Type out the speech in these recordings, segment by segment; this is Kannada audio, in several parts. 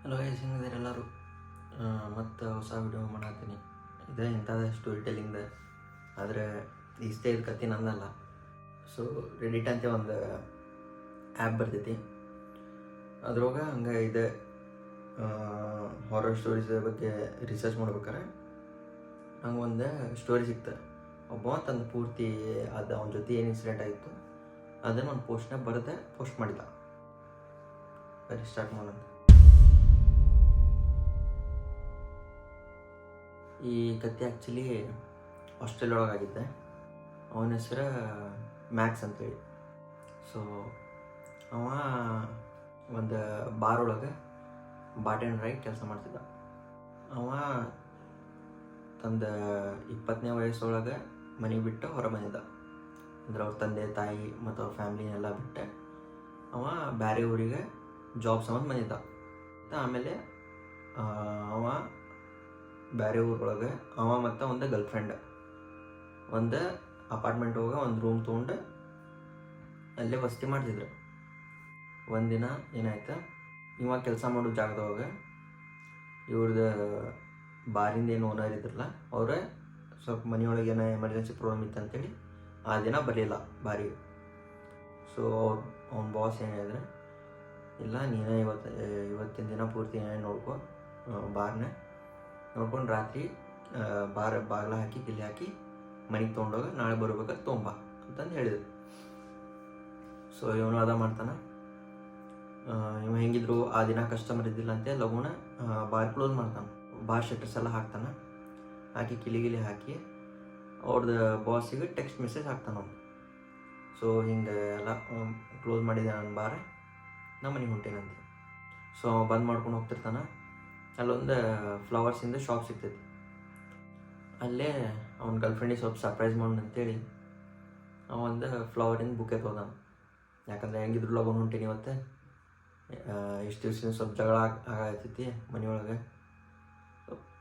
ಹಲೋ ಗೈಸ್, ಹೆಂಗಿದ್ದೀರಿ ಎಲ್ಲರೂ? ಮತ್ತು ಹೊಸ ವಿಡಿಯೋ ಮಾಡತ್ತೀನಿ. ಇದೇ ಇಂಥದ್ದು ಸ್ಟೋರಿ ಟೆಲ್ಲಿಂಗ್ದು. ಆದರೆ ಇಷ್ಟೇ ಇದು ಕತೆ ನಂದಲ್ಲ. ಸೊ ರೆಡಿಟ್ ಅಂತ ಒಂದು ಆ್ಯಪ್ ಬರ್ತೈತಿ. ಅದ್ರೊಳಗೆ ಹಂಗೆ ಇದೆ ಹಾರರ್ ಸ್ಟೋರೀಸ್ ಬಗ್ಗೆ ರಿಸರ್ಚ್ ಮಾಡ್ಬೇಕಾರೆ ನಂಗೆ ಒಂದು ಸ್ಟೋರಿ ಸಿಕ್ತು. ಒಬ್ಬ ತನ್ನ ಪೂರ್ತಿ ಅದು ಅವನ ಜೊತೆ ಏನು ಇನ್ಸಿಡೆಂಟ್ ಆಗಿತ್ತು ಅದನ್ನು ಒಂದು ಪೋಸ್ಟ್ನಾಗ ಬರುತ್ತೆ ಪೋಸ್ಟ್ ಮಾಡಿದ. ಬರೀ ಸ್ಟಾರ್ಟ್ ಮಾಡೋಣ. ಈ ಕತೆ ಆ್ಯಕ್ಚುಲಿ ಆಸ್ಟ್ರೇಲಿಯಾ ಒಳಗಾಗಿದ್ದೆ. ಅವನ ಹೆಸರು ಮ್ಯಾಕ್ಸ್ ಅಂತೇಳಿ. ಸೊ ಅವ ಒಂದು ಬಾರ್ ಒಳಗೆ ಬಾರ್ಟೆಂಡರಾಗಿ ಕೆಲಸ ಮಾಡ್ತಿದ್ದ. ಅವ ತಂದ 20ನೇ ವಯಸ್ಸೊಳಗೆ ಮನೆ ಬಿಟ್ಟು ಹೊರ ಬಂದಿದ್ದ. ಅಂದ್ರೆ ಅವ್ರ ತಂದೆ ತಾಯಿ ಮತ್ತು ಅವ್ರ ಫ್ಯಾಮ್ಲಿನೆಲ್ಲ ಬಿಟ್ಟು ಅವ ಬೇರೆ ಊರಿಗೆ ಜಾಬ್ ಸಂಬಂಧ ಬಂದಿದ್ದ. ಆಮೇಲೆ ಅವ ಬೇರೆ ಊರೊಳಗೆ ಅವ ಮತ್ತು ಒಂದು ಗರ್ಲ್ಫ್ರೆಂಡ್ ಒಂದು ಅಪಾರ್ಟ್ಮೆಂಟ್ ಹೋಗಿ ಒಂದು ರೂಮ್ ತೊಗೊಂಡು ಅಲ್ಲೇ ವಸತಿ ಮಾಡ್ತಿದ್ರು. ಒಂದಿನ ಏನಾಯ್ತು, ಇವಾಗ ಕೆಲಸ ಮಾಡೋ ಜಾಗದೊಳಗೆ ಇವ್ರದ್ದು ಬಾರಿಂದ ಏನು ಓನರ್ ಇದ್ರಲ್ಲ ಅವರೇ ಸ್ವಲ್ಪ ಮನೆಯೊಳಗೆ ಏನೋ ಎಮರ್ಜೆನ್ಸಿ ಪ್ರಾಬ್ಲಮ್ ಇತ್ತು ಅಂತೇಳಿ ಆ ದಿನ ಬರಲಿಲ್ಲ ಬಾರಿಗೆ. ಸೊ ಅವ್ನ ಬಾಸ್ ಏನು ಹೇಳಿದ್ರೆ, ಇಲ್ಲ ನೀನೇ ಇವತ್ತಿನ ದಿನ ಪೂರ್ತಿ ಏನೇ ನೋಡ್ಕೊ, ಬಾರ್ನ ನೋಡ್ಕೊಂಡು ರಾತ್ರಿ ಬಾಗಿಲ ಹಾಕಿ ಕಿಲ್ಲಿ ಹಾಕಿ ಮನೆಗೆ ತೊಗೊಂಡೋಗಿ ನಾಳೆ ಬರ್ಬೇಕಾದ್ರೆ ತೊಗೊಂಬ ಅಂತಂದು ಹೇಳಿದ್ರು. ಸೊ ಇವನು ಅದ ಮಾಡ್ತಾನೆ. ಇವ ಹೆಂಗಿದ್ರು ಆ ದಿನ ಕಸ್ಟಮರ್ ಇದ್ದಿಲ್ಲ ಅಂತ ಲಗುನ ಬಾರ್ ಕ್ಲೋಸ್ ಮಾಡ್ತಾನೆ. ಬಾರ್ ಶಟರ್ಸ್ ಎಲ್ಲ ಹಾಕ್ತಾನೆ. ಹಾಕಿ ಕಿಲಿಗಿಲಿ ಹಾಕಿ ಅವ್ರದ್ದು ಬಾಸಿಗೆ ಟೆಕ್ಸ್ಟ್ ಮೆಸೇಜ್ ಹಾಕ್ತಾನೆ ಅವನು. ಸೊ ಹಿಂಗೆ ಎಲ್ಲ ಕ್ಲೋಸ್ ಮಾಡಿದೆ ನಾನು ಬಾರ್, ನಮ್ಮ ಮನೆಗೆ ಹೊಂಟೇನಂತೆ. ಸೊ ಬಂದ್ ಮಾಡ್ಕೊಂಡು ಹೋಗ್ತಿರ್ತಾನೆ. ಅಲ್ಲೊಂದು ಫ್ಲವರ್ಸಿಂದ ಶಾಪ್ ಸಿಗ್ತೈತಿ. ಅಲ್ಲೇ ಅವ್ನ ಗರ್ಲ್ಫ್ರೆಂಡಿಗೆ ಸ್ವಲ್ಪ ಸರ್ಪ್ರೈಸ್ ಮಾಡೋಣ ಅಂತೇಳಿ ಒಂದು ಫ್ಲವರಿಂದ ಬುಕ್ಕೆ ತೊಗೊಂಡು. ಯಾಕಂದರೆ ಹೆಂಗಿದ್ರು ಲಗೋನ್ ಹೊಂಟೀನಿ ಇವತ್ತು, ಇಷ್ಟು ದಿವ್ಸದಿಂದ ಸ್ವಲ್ಪ ಜಗಳ ಆಗತೈತಿ ಮನೆಯೊಳಗೆ,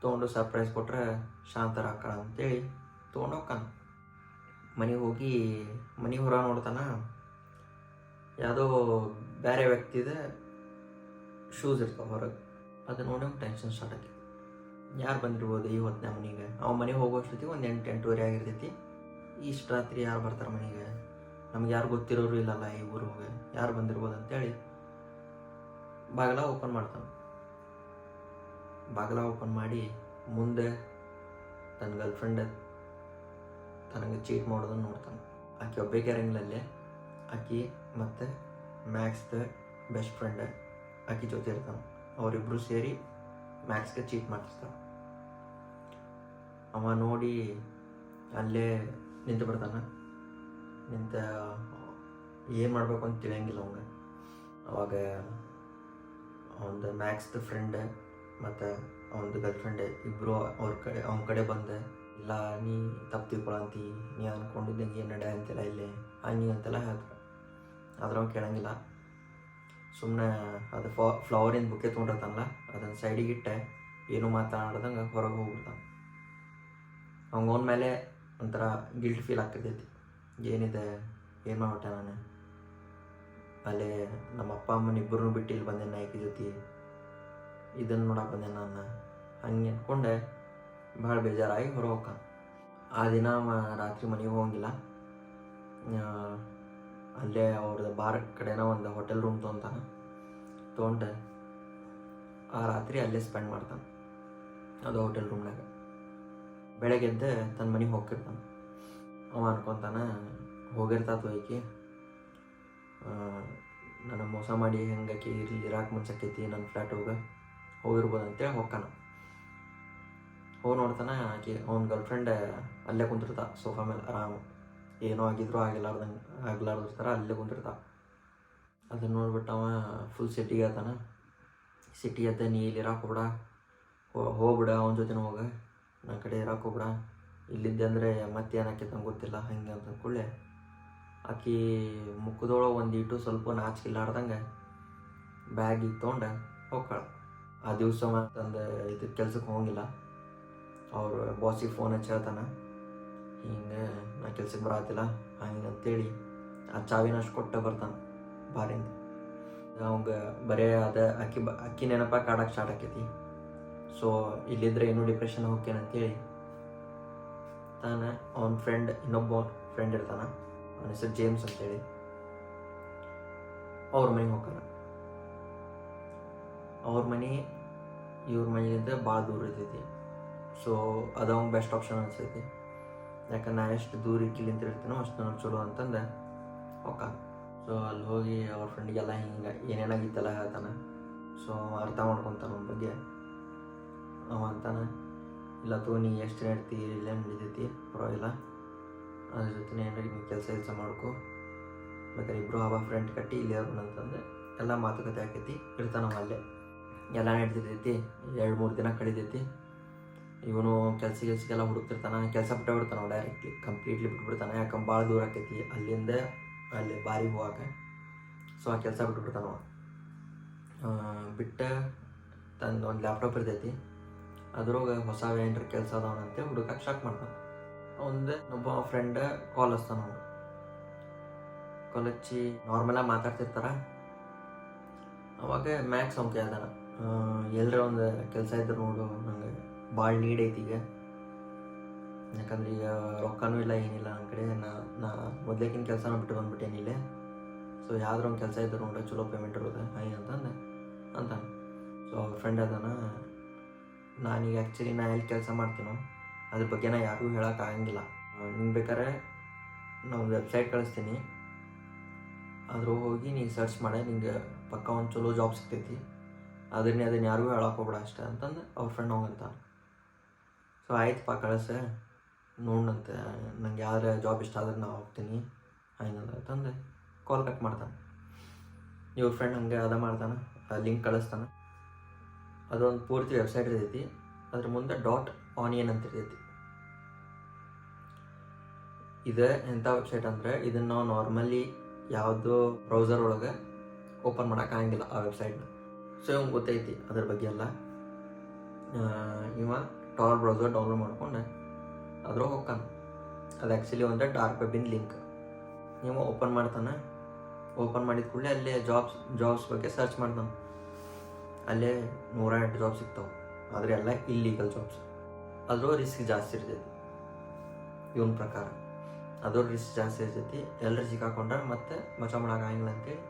ತೊಗೊಂಡು ಸರ್ಪ್ರೈಸ್ ಕೊಟ್ಟರೆ ಶಾಂತರ ಹಾಕೋಣ ಅಂತೇಳಿ ತೊಗೊಂಡು ಹೋಗ್ತಾನ. ಮನೆಗೆ ಹೋಗಿ ಮನೆಗೆ ಹೊರ ನೋಡ್ತಾನ, ಯಾವುದೋ ಬೇರೆ ವ್ಯಕ್ತಿದ ಶೂಸ್ ಇರ್ತಾವೆ ಹೊರಗೆ. ಅದು ನೋಡಿ ಟೆನ್ಷನ್ ಸ್ಟಾರ್ಟ್ ಆಗಿ ಯಾರು ಬಂದಿರ್ಬೋದು ಈ ಹೊತ್ತಿನ ಮನೆಗೆ. ಅವ ಮನೆಗೆ ಹೋಗೋಷ್ಟೊತ್ತಿಗೆ ಒಂದು 8-8:30 ಆಗಿರ್ತೈತಿ. ಇಷ್ಟು ರಾತ್ರಿ ಯಾರು ಬರ್ತಾರೆ ಮನೆಗೆ, ನಮ್ಗೆ ಯಾರು ಗೊತ್ತಿರೋರು ಇಲ್ಲಲ್ಲ ಈ ಊರಿಗೆ, ಯಾರು ಬಂದಿರ್ಬೋದು ಅಂತೇಳಿ ಬಾಗಿಲ ಓಪನ್ ಮಾಡ್ತಾನೆ. ಬಾಗಿಲ ಓಪನ್ ಮಾಡಿ ಮುಂದೆ ತನ್ನ ಗರ್ಲ್ಫ್ರೆಂಡ್ ತನಗೆ ಚೀಟ್ ಮಾಡೋದನ್ನು ನೋಡ್ತಾನೆ. ಆಕೆ ಒಬ್ಬಕ್ಕೆ ಇರಂಗಿಲ್ಲಲ್ಲೇ. ಆಕೆ ಮತ್ತು ಮ್ಯಾಕ್ಸ್ದ ಬೆಸ್ಟ್ ಫ್ರೆಂಡ್ ಆಕೆ ಜೊತೆ ಇರ್ತಾನೆ. ಅವರಿಬ್ಬರು ಸೇರಿ ಮ್ಯಾಕ್ಸ್ಗೆ ಚೀಟ್ ಮಾಡ್ತಿರ್ತಾರೆ. ಅವ ನೋಡಿ ಅಲ್ಲೇ ನಿಂತು ಬಿಡ್ತಾನೆ. ಏನು ಮಾಡಬೇಕು ಅಂತ ತಿಳಿಯಂಗಿಲ್ಲ ಅವಂಗೆ. ಅವಾಗ ಅವನದು ಮ್ಯಾಕ್ಸ್ದ ಫ್ರೆಂಡ್ ಮತ್ತು ಅವನದು ಗರ್ಲ್ಫ್ರೆಂಡ್ ಇಬ್ಬರು ಅವನ ಕಡೆ ಬಂದೆ, ಇಲ್ಲ ನೀ ತಪ್ಪು ತಿಳ್ಕೊಳಂತಿ, ನೀ ಅಂದ್ಕೊಂಡಿದ್ದಂಗೆ ಏನು ನಡೆ ಅಂತಿಲ್ಲ ಇಲ್ಲೇ ಹಂಗೆ ಅಂತೆಲ್ಲ ಹೇಳ್ತಾರೆ. ಆದ್ರೆ ಅವ್ನು ಕೇಳಂಗಿಲ್ಲ. ಸುಮ್ಮನೆ ಅದು ಫ್ಲವರಿಂದ ಬುಕ್ಕೆ ತೊಗೊಂಡಿರ್ತಾನಲ್ಲ ಅದನ್ನು ಸೈಡಿಗೆ ಇಟ್ಟೆ ಏನೂ ಮಾತಾಡ್ದಂಗೆ ಹೊರಗೆ ಹೋಗ್ಬಿಡ್ತಾನೆ. ಅವನ ಮೇಲೆ ಒಂಥರ ಗಿಲ್ಟ್ ಫೀಲ್ ಆಗ್ತಿರ್ತೈತಿ. ಏನಿದೆ, ಏನು ಮಾಡ್ಬಿಟ್ಟೆ ನಾನು, ಅಲ್ಲೇ ನಮ್ಮ ಅಪ್ಪ ಅಮ್ಮನ ಇಬ್ಬರನ್ನೂ ಬಿಟ್ಟು ಇಲ್ಲಿ ಬಂದೆ ನಾಯಕಿ ಜೊತೆ, ಇದನ್ನು ನೋಡಕ್ಕೆ ಬಂದೆ ನಾನು, ಹಂಗೆ ಅಂದ್ಕೊಂಡೆ ಭಾಳ ಬೇಜಾರಾಗಿ ಹೊರ ಹೋಗ್ತಾನೆ. ಆ ದಿನ ರಾತ್ರಿ ಮನೆಗೆ ಹೋಗಂಗಿಲ್ಲ. ಅಲ್ಲೇ ಅವ್ರದ್ದು ಬಾರ್ ಕಡೆನ ಒಂದು ಹೋಟೆಲ್ ರೂಮ್ ತೊಗೊಂಡು ಆ ರಾತ್ರಿ ಅಲ್ಲೇ ಸ್ಪೆಂಡ್ ಮಾಡ್ತಾನೆ, ಅದು ಹೋಟೆಲ್ ರೂಮ್ನಾಗ. ಬೆಳಗ್ಗೆ ಎದ್ದು ತನ್ನ ಮನೆಗೆ ಹೋಗ್ತಿರ್ತಾನೆ. ಅವ ಅನ್ಕೊತಾನೆ, ಹೋಗಿರ್ತಾತು ಈಕಿ ನನಗೆ ಮೋಸ ಮಾಡಿ ಹೆಂಗಾಕಿ ಇರಾಕೆ ಮುನ್ಸಕ್ಕೈತಿ ನನ್ನ ಫ್ಲ್ಯಾಟ್ ಹೋಗಿರ್ಬೋದು ಅಂತೇಳಿ ಹೋಗ್ತಾನ. ಹೋಗಿ ನೋಡ್ತಾನೆ ಆಕೆ ಅವ್ನ ಗರ್ಲ್ಫ್ರೆಂಡ್ ಅಲ್ಲೇ ಕುಂತಿರ್ತಾ ಸೋಫಾ ಮೇಲೆ ಆರಾಮ, ಏನೋ ಆಗಿದ್ರು ಆಗ್ಲಾರ್ದು ಥರ ಅಲ್ಲೇ ಕುಂತಿರ್ತಾ. ಅದನ್ನು ನೋಡ್ಬಿಟ್ಟು ಅವ ಫುಲ್ ಸಿಟ್ಟಿಗೆ ಹೇಳ್ತಾನೆ. ಸಿಟ್ಟಿಗೆ ಎದ್ದ, ನೀ ಇಲ್ಲಿ ಇರಾಕೆ ಹೋಗ್ಬಿಡ, ಅವನ ಜೊತೆನೂ ಹೋಗ, ನನ್ನ ಕಡೆ ಇರಾಕೆ ಹೋಗ್ಬಿಡ, ಇಲ್ಲಿದ್ದೆ ಅಂದರೆ ಮತ್ತೆ ಏನಾಕೈತೆ ನಂಗೆ ಗೊತ್ತಿಲ್ಲ ಹಂಗೆ ಅಂತ ಅಂದ್ಕೊಳ್ಳೆ ಆಕೆ ಮುಖದೊಳಗೆ ಒಂದಿಟ್ಟು ಸ್ವಲ್ಪ ನಾಚಿಕಿಲ್ಲಾರ್ದಂಗೆ ಬ್ಯಾಗಿಗೆ ತೊಗೊಂಡು ಹೋಗ್ತಾಳೆ. ಆ ದಿವಸ ತಂದು ಇದಕ್ಕೆ ಕೆಲ್ಸಕ್ಕೆ ಹೋಗಿಲ್ಲ. ಅವ್ರ ಬಾಸಿಗೆ ಫೋನ್ ಹಚ್ಚಿ ಹೇಳ್ತಾನೆ, ಹಿಂಗೆ ನಾ ಕೆಲ್ಸಕ್ಕೆ ಬರತ್ತಿಲ್ಲ ಹಂಗೆ ಅಂತೇಳಿ ಆ ಚಾವಿನಷ್ಟು ಕೊಟ್ಟು ಬರ್ತಾನೆ ಬಾರಿಂದ. ಅವಂಗ ಬರೇ ಅಕ್ಕಿ ನೆನಪ ಕಾಡಕ್ಕೆ ಸ್ಟಾರ್ಟ್ ಆಕೈತಿ. ಸೊ ಇಲ್ಲಿದ್ರೆ ಇನ್ನೂ ಡಿಪ್ರೆಷನ್ ಹೋಗ್ತೇನಂತೇಳಿ ತಾನು ಅವನ ಇನ್ನೊಬ್ಬ ಫ್ರೆಂಡ್ ಇರ್ತಾನೆ, ಅವನ ಹೆಸರು ಜೇಮ್ಸ್ ಅಂತೇಳಿ, ಅವ್ರ ಮನೆಗೆ ಹೋಗ್ತಾನೆ. ಅವ್ರ ಮನೆ ಇವ್ರ ಮನೆಯಿಂದ ಭಾಳ ದೂರ ಇರ್ತೈತಿ. ಸೊ ಅದು ಅವ್ನು ಬೆಸ್ಟ್ ಆಪ್ಷನ್ ಅನಿಸ್ತೈತಿ. ಯಾಕಂದ್ರೆ ನಾ ಎಷ್ಟು ದೂರ ಇಕ್ಕಿಲಿಂತ ಇರ್ತೀನೋ ಅಷ್ಟು ನನಗೆ ಚಲೋ ಅಂತಂದು ಹೋಗ್ತಾನೆ. ಸೊ ಅಲ್ಲಿ ಹೋಗಿ ಅವ್ರ ಫ್ರೆಂಡಿಗೆಲ್ಲ ಹಿಂಗೆ ಏನೇನಾಗಿತ್ತಲ್ಲ ಹೇಳ್ತಾನೆ. ಸೊ ಅರ್ಥ ಮಾಡ್ಕೊತಾನೆ ಅವನ ಬಗ್ಗೆ. ಅವ ಅಂತಾನೆ, ಇಲ್ಲ ನೀ ಎಷ್ಟು ನಡ್ತಿ ಇಲ್ಲೇ ನಡೀತೈತಿ ಪರವಾಗಿಲ್ಲ, ಅದ್ರ ಜೊತೆ ಏನಾರಿ ನೀ ಕೆಲಸ ಮಾಡ್ಕೊ, ಬೇಕಾದ್ರೆ ಇಬ್ಬರು ಫ್ರೆಂಡ್ ಕಟ್ಟಿ ಇಲ್ಲೇ ಅಂತಂದು ಎಲ್ಲ ಮಾತುಕತೆ ಆಕೈತಿ. ಇರ್ತಾನವ ಅಲ್ಲೇ, ಎಲ್ಲ ನಡೀತೈತಿ. 2-3 ದಿನ ಕಳೀತೈತಿ. ಇವನು ಕೆಲ್ಸಕ್ಕೆಲ್ಲ ಹುಡುಕ್ತಿರ್ತಾನೆ. ಕೆಲಸ ಬಿಡ್ತಾನೆ ಡೈರೆಕ್ಟ್ಲಿ, ಕಂಪ್ಲೀಟ್ಲಿ ಬಿಟ್ಬಿಡ್ತಾನೆ. ಯಾಕಂದ್ರೆ ಭಾಳ ದೂರ ಆಕೈತಿ ಅಲ್ಲಿಂದ ಅಲ್ಲಿ ಬಾರಿಗೆ ಹೋಗಾಕ. ಸೊ ಆ ಕೆಲಸ ಬಿಟ್ಬಿಡ್ತಾನವ. ಬಿಟ್ಟು ತಂದು ಒಂದು ಲ್ಯಾಪ್ಟಾಪ್ ಇರ್ತೈತಿ, ಅದ್ರೊಳಗೆ ಹೊಸ ಏನ್ರ ಕೆಲಸ ಅದಾವನಂತೆ ಹುಡುಕಕ್ಕೆ ಸ್ಟಾರ್ಟ್ ಮಾಡ್ತಾನೆ. ಒಬ್ಬ ಫ್ರೆಂಡ್ ಕಾಲ್ ಹಚ್ತಾನ. ಅವನು ಕಾಲ್ ಹಚ್ಚಿ ನಾರ್ಮಲಾಗಿ ಮಾತಾಡ್ತಿರ್ತಾರ. ಅವಾಗ ಮ್ಯಾಕ್ಸ್ ಅವ್ನು ಕೇಳ್ದಾನ, ಎಲ್ಲರ ಒಂದು ಕೆಲಸ ಇದ್ರೆ ನೋಡು, ನಂಗೆ ಭಾಳ ನೀಡ್ ಐತಿ ಈಗ. ಯಾಕಂದ್ರೆ ಈಗ ರೊಕ್ಕನೂ ಇಲ್ಲ, ಏನಿಲ್ಲ ನನ್ನ ಕಡೆ. ನಾ ಮೊದ್ಲೇಕಿನ ಕೆಲಸನ ಬಿಟ್ಟು ಬಂದ್ಬಿಟ್ಟೇನಿಲ್ಲ. ಸೊ ಯಾವ್ದಾರ ಒಂದು ಕೆಲಸ ಇದ್ರೆ ನೋಡ್ರಿ, ಚಲೋ ಪೇಮೆಂಟ್ ಇರೋದು ಹಾಗೆ ಅಂತಾನೆ. ಸೊ ಅವ್ರ ಫ್ರೆಂಡ್ ಅದಾನ, ನಾನೀಗ ಆ್ಯಕ್ಚುಲಿ ನಾ ಎಲ್ಲಿ ಕೆಲಸ ಮಾಡ್ತೀನೋ ಅದ್ರ ಬಗ್ಗೆ ನಾ ಯಾರಿಗೂ ಹೇಳೋಕ್ಕಾಗಂಗಿಲ್ಲ. ನಿಂಗೆ ಬೇಕಾದ್ರೆ ನಾನು ವೆಬ್ಸೈಟ್ ಕಳಿಸ್ತೀನಿ, ಅದ್ರ ಹೋಗಿ ನೀನು ಸರ್ಚ್ ಮಾಡಿ, ನಿಂಗೆ ಪಕ್ಕ ಒಂದು ಚಲೋ ಜಾಬ್ ಸಿಗ್ತೈತಿ. ಅದನ್ನ ಯಾರಿಗೂ ಹೇಳಕ್ಕೆ ಹೋಗ್ಬೇಡ ಅಷ್ಟೇ ಅಂತಂದು ಅವ್ರ ಫ್ರೆಂಡ್ ಹೋಗಂತ. ಸೊ ಆಯ್ತಪ್ಪ ಕಳಿಸ, ನೋಡಂತೆ, ನಂಗೆ ಯಾವ್ದಾರ ಜಾಬ್ ಇಷ್ಟ ಆದ್ರೆ ನಾ ಹೋಗ್ತೀನಿ ಅಂತಂದು ಕಾಲ್ ಕಟ್ ಮಾಡ್ತಾನೆ. ಇವ್ರ ಫ್ರೆಂಡ್ ಹಂಗೆ ಮಾಡ್ತಾನೆ, ಆ ಲಿಂಕ್ ಕಳಿಸ್ತಾನೆ. ಅದೊಂದು ಪೂರ್ತಿ ವೆಬ್ಸೈಟ್ ಇರ್ತೈತಿ. ಅದ್ರ ಮುಂದೆ .onion ಅಂತ ಇರ್ತೈತಿ. ಇದು ಎಂಥ ವೆಬ್ಸೈಟ್ ಅಂದರೆ, ಇದನ್ನು ನಾವು ನಾರ್ಮಲಿ ಯಾವುದೋ ಬ್ರೌಸರ್ ಒಳಗೆ ಓಪನ್ ಮಾಡೋಕ್ಕಾಗಂಗಿಲ್ಲ ಆ ವೆಬ್ಸೈಟ್ನ. ಸೊ ಇವಂಗೆ ಗೊತ್ತೈತಿ ಅದ್ರ ಬಗ್ಗೆ ಎಲ್ಲ. ಇವ ಟಾರ್ ಬ್ರೌಸರ್ ಡೌನ್ಲೋಡ್ ಮಾಡ್ಕೊಂಡು ಅದ್ರೊಳಗೆ ಹೋಗ್ತಾನೆ. ಅದು ಆ್ಯಕ್ಚುಲಿ ಒಂದು ಡಾರ್ಕ್ ವೆಬ್ಬಿನ ಲಿಂಕ್. ಇವ ಓಪನ್ ಮಾಡ್ತಾನೆ. ಓಪನ್ ಮಾಡಿದ ಕೂಡಲೇ ಅಲ್ಲೇ ಜಾಬ್ಸ್ ಬಗ್ಗೆ ಸರ್ಚ್ ಮಾಡ್ತಾನೆ. ಅಲ್ಲೇ 108 ಜಾಬ್ ಸಿಗ್ತಾವೆ, ಆದರೆ ಎಲ್ಲ ಇಲ್ಲೀಗಲ್ ಜಾಬ್ಸ್. ಅದ್ರ ರಿಸ್ಕ್ ಜಾಸ್ತಿ ಇರ್ತೈತಿ ಇವನ ಪ್ರಕಾರ. ಅದ್ರ ರಿಸ್ಕ್ ಜಾಸ್ತಿ ಇರ್ತೈತಿ. ಎಲ್ಲರೂ ಸಿಕ್ಕಾಕೊಂಡ್ರೆ ಮತ್ತೆ ಬಚಾವ್ ಮಾಡೋಕ್ಕಾಗಿಲ್ಲ ಅಂತೇಳಿ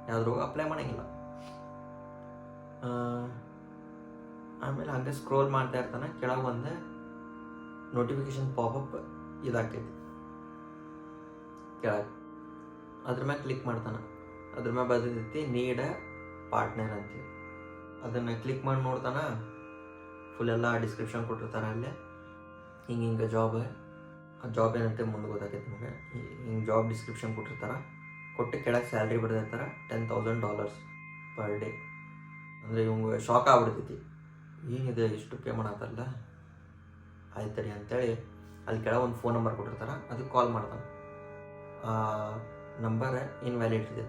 ಯಾವ್ದ್ರೋಗ ಅಪ್ಲೈ ಮಾಡೋಂಗಿಲ್ಲ. ಆಮೇಲೆ ಹಂಗೆ ಸ್ಕ್ರೋಲ್ ಮಾಡ್ತಾ ಇರ್ತಾನೆ. ಕೆಳಗೆ ಒಂದು ನೋಟಿಫಿಕೇಶನ್ ಪಾಪಪ್ ಇದಾಕೈತಿ ಕೆಳಗೆ. ಅದ್ರ ಮ್ಯಾಗ ಕ್ಲಿಕ್ ಮಾಡ್ತಾನೆ. ಅದ್ರ ಮ್ಯಾಗ ಬಂದಿರ್ತೈತಿ ನೀಡ್ ಅ ಪಾರ್ಟ್ನರ್ ಅಂತೇಳಿ. ಅದನ್ನು ಕ್ಲಿಕ್ ಮಾಡಿ ನೋಡ್ತಾನೆ. ಫುಲ್ ಎಲ್ಲ ಡಿಸ್ಕ್ರಿಪ್ಷನ್ ಕೊಟ್ಟಿರ್ತಾರೆ ಅಲ್ಲೇ. ಹಿಂಗೆ ಜಾಬ್, ಆ ಜಾಬ್ ಏನಂತೆ ಮುಂದೆ ಗೊತ್ತಾಗೈತೆ ನಮಗೆ. ಹಿಂಗೆ ಜಾಬ್ ಡಿಸ್ಕ್ರಿಪ್ಷನ್ ಕೊಟ್ಟಿರ್ತಾರೆ. ಕೊಟ್ಟು ಕೆಳಗೆ ಸ್ಯಾಲ್ರಿ ಬಿಡ್ದಿರ್ತಾರೆ $10,000 ಪರ್ ಡೇ. ಅಂದರೆ ಇವಂಗೆ ಶಾಕ್ ಆಗ್ಬಿಡ್ತೈತಿ, ಏನಿದೆ ಇಷ್ಟು ಪೇ ಮಾಡತ್ತಲ್ಲ, ಆಯ್ತರಿ ಅಂತೇಳಿ ಅಲ್ಲಿ ಕೆಳಗೆ ಒಂದು ಫೋನ್ ನಂಬರ್ ಕೊಟ್ಟಿರ್ತಾರೆ. ಅದಕ್ಕೆ ಕಾಲ್ ಮಾಡ್ತಾನೆ. ಆ ನಂಬರ್ ಇನ್ವ್ಯಾಲಿಡ್ ಇರ್ತೈತಿ.